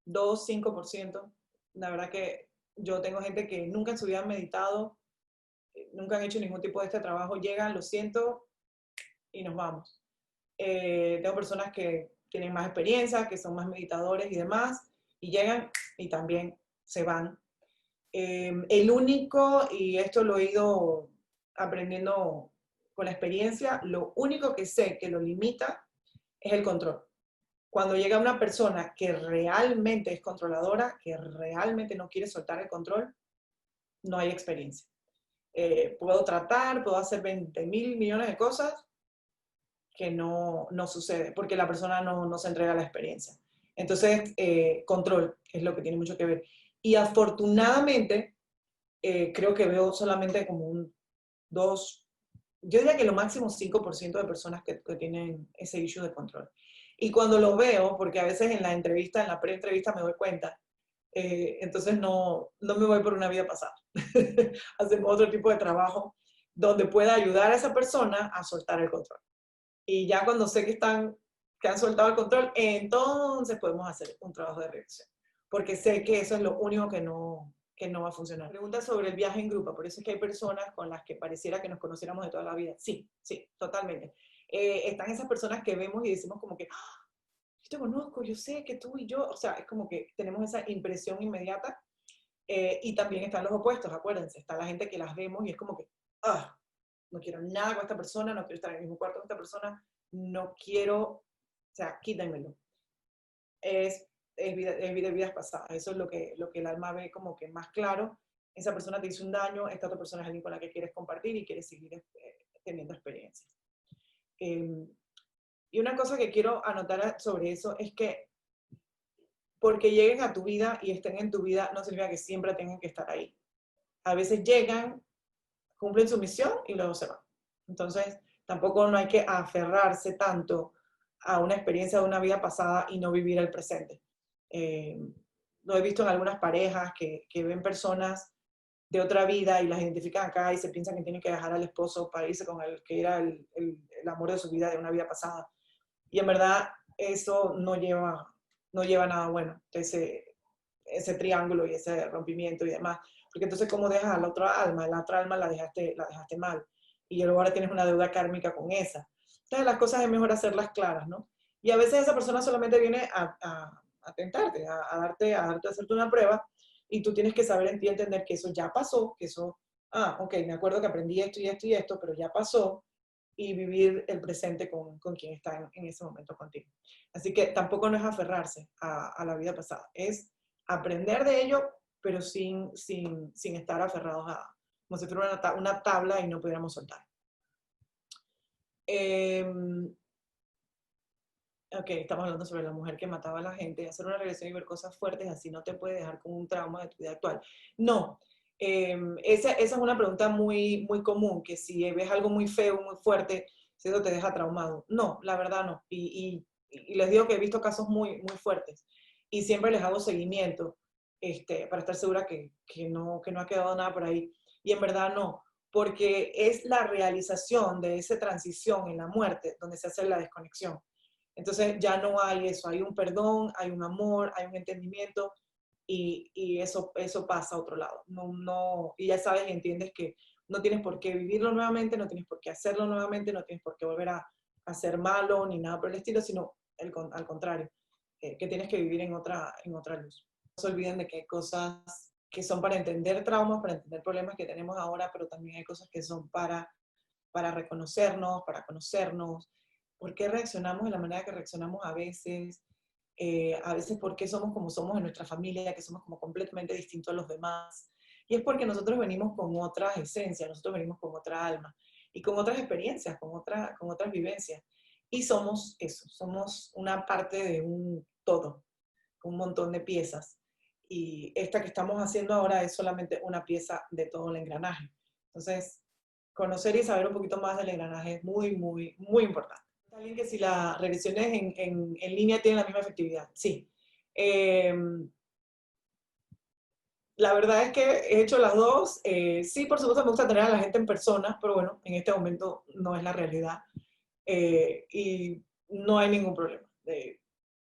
2-5%. La verdad que yo tengo gente que nunca en su vida han meditado, nunca han hecho ningún tipo de este trabajo, llegan, lo siento y nos vamos. Tengo personas que tienen más experiencia, que son más meditadores y demás, y llegan y también se van. El único, y esto lo he ido aprendiendo con la experiencia, lo único que sé que lo limita es el control. Cuando llega una persona que realmente es controladora, que realmente no quiere soltar el control, no hay experiencia. Puedo tratar, puedo hacer 20.000 millones de cosas que no sucede, porque la persona no se entrega a la experiencia. Entonces, control es lo que tiene mucho que ver. Y afortunadamente, creo que veo solamente como un 2, yo diría que lo máximo 5% de personas que tienen ese issue de control. Y cuando lo veo, porque a veces en la entrevista, en la pre-entrevista me doy cuenta, entonces no me voy por una vida pasada. Hacemos otro tipo de trabajo donde pueda ayudar a esa persona a soltar el control. Y ya cuando sé que han soltado el control, entonces podemos hacer un trabajo de regresión. Porque sé que eso es lo único que no va a funcionar. Pregunta sobre el viaje en grupo. Por eso es que hay personas con las que pareciera que nos conociéramos de toda la vida. Sí, totalmente. Están esas personas que vemos y decimos como que, ¡ah! Yo te conozco, yo sé que tú y yo, o sea, es como que tenemos esa impresión inmediata. Y también están los opuestos, acuérdense. Está la gente que las vemos y es como que, ah, no quiero nada con esta persona, no quiero estar en el mismo cuarto con esta persona, no quiero, o sea, quítenmelo. Es vida de vidas pasadas, eso es lo que el alma ve como que más claro. Esa persona te hizo un daño, esta otra persona es alguien con la que quieres compartir y quieres seguir teniendo experiencias. Y una cosa que quiero anotar sobre eso es que porque lleguen a tu vida y estén en tu vida no significa que siempre tengan que estar ahí. A veces llegan, cumplen su misión y luego se van. Entonces, tampoco no hay que aferrarse tanto a una experiencia de una vida pasada y no vivir el presente. Lo he visto en algunas parejas que ven personas de otra vida y las identifican acá y se piensan que tienen que dejar al esposo para irse con el que era el amor de su vida de una vida pasada. Y en verdad eso no lleva nada bueno, ese triángulo y ese rompimiento y demás. Porque entonces, ¿cómo dejas a la otra alma? La otra alma la dejaste mal. Y luego ahora tienes una deuda kármica con esa. Entonces, las cosas es mejor hacerlas claras, ¿no? Y a veces esa persona solamente viene a tentarte, a darte, a hacerte una prueba, y tú tienes que saber en ti entender que eso ya pasó, que eso, ok, me acuerdo que aprendí esto y esto y esto, pero ya pasó, y vivir el presente con quien está en ese momento contigo. Así que tampoco no es aferrarse a la vida pasada, es aprender de ello, pero sin estar aferrados como si fuera una tabla y no pudiéramos soltar. Ok, estamos hablando sobre la mujer que mataba a la gente, hacer una regresión y ver cosas fuertes, así no te puede dejar con un trauma de tu vida actual. No, esa es una pregunta muy, muy común, que si ves algo muy feo, muy fuerte, si eso te deja traumado. No, la verdad no. Y les digo que he visto casos muy, muy fuertes y siempre les hago seguimiento para estar segura que no ha quedado nada por ahí. Y en verdad no, porque es la realización de esa transición en la muerte donde se hace la desconexión. Entonces ya no hay eso, hay un perdón, hay un amor, hay un entendimiento y eso pasa a otro lado. Y ya sabes y entiendes que no tienes por qué vivirlo nuevamente, no tienes por qué hacerlo nuevamente, no tienes por qué volver a ser malo ni nada por el estilo, sino al contrario, que tienes que vivir en otra luz. No se olviden de que hay cosas que son para entender traumas, para entender problemas que tenemos ahora, pero también hay cosas que son para para reconocernos, para conocernos, por qué reaccionamos de la manera que reaccionamos a veces por qué somos como somos en nuestra familia, que somos como completamente distintos a los demás. Y es porque nosotros venimos con otras esencias, nosotros venimos con otra alma y con otras experiencias, con otras vivencias. Y somos eso, somos una parte de un todo, un montón de piezas. Y esta que estamos haciendo ahora es solamente una pieza de todo el engranaje. Entonces, conocer y saber un poquito más del engranaje es muy, muy, muy importante. Alguien que si las regresiones en línea tienen la misma efectividad, sí. Eh, la verdad es que he hecho las dos. Sí, por supuesto me gusta tener a la gente en persona, pero bueno, en este momento no es la realidad. Y no hay ningún problema.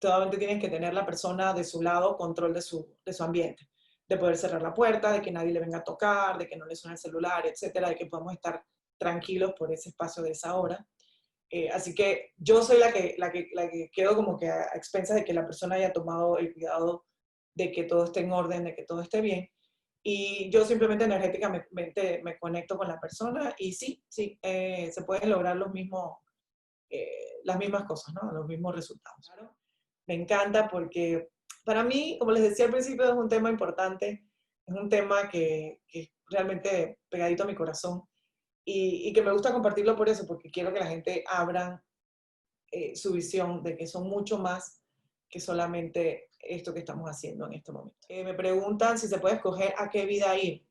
Solamente tienes que tener la persona de su lado control de su ambiente, de poder cerrar la puerta, de que nadie le venga a tocar, de que no le suene el celular, etcétera, de que podamos estar tranquilos por ese espacio de esa hora. Así que yo soy la que quedo como que a expensas de que la persona haya tomado el cuidado de que todo esté en orden, de que todo esté bien. Y yo simplemente energéticamente me conecto con la persona y sí, sí, se pueden lograr las mismas cosas, ¿no? Los mismos resultados. Claro. Me encanta porque para mí, como les decía al principio, es un tema importante, es un tema que es realmente pegadito a mi corazón y que me gusta compartirlo por eso, porque quiero que la gente abra su visión de que son mucho más que solamente esto que estamos haciendo en este momento. Me preguntan si se puede escoger a qué vida ir.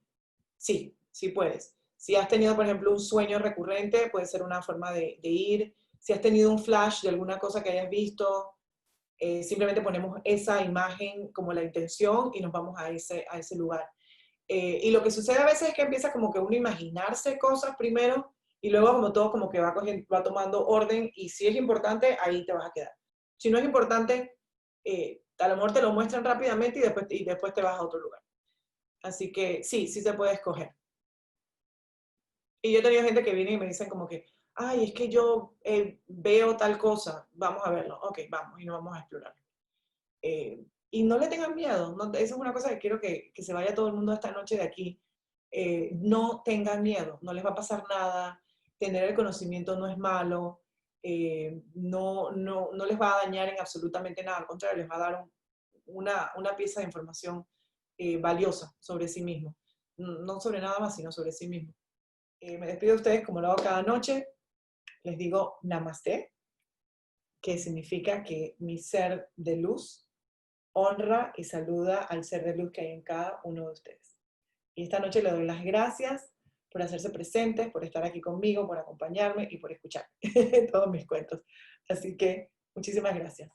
Sí, sí puedes. Si has tenido, por ejemplo, un sueño recurrente, puede ser una forma de ir. Si has tenido un flash de alguna cosa que hayas visto, simplemente ponemos esa imagen como la intención y nos vamos a ese lugar. Y lo que sucede a veces es que empieza como que uno a imaginarse cosas primero y luego como todo como que va, cogiendo, va tomando orden y si es importante, ahí te vas a quedar. Si no es importante, a lo mejor te lo muestran rápidamente y después te vas a otro lugar. Así que sí, sí se puede escoger. Y yo he tenido gente que viene y me dicen como que, ay, es que yo veo tal cosa, vamos a verlo. Ok, vamos y nos vamos a explorar. Y no le tengan miedo, no, esa es una cosa que quiero que se vaya todo el mundo esta noche de aquí. No tengan miedo, no les va a pasar nada, tener el conocimiento no es malo, no les va a dañar en absolutamente nada, al contrario, les va a dar una pieza de información valiosa sobre sí mismo, no sobre nada más, sino sobre sí mismo. Me despido de ustedes como lo hago cada noche, les digo namaste, que significa que mi ser de luz honra y saluda al ser de luz que hay en cada uno de ustedes. Y esta noche le doy las gracias por hacerse presentes, por estar aquí conmigo, por acompañarme y por escuchar todos mis cuentos. Así que muchísimas gracias.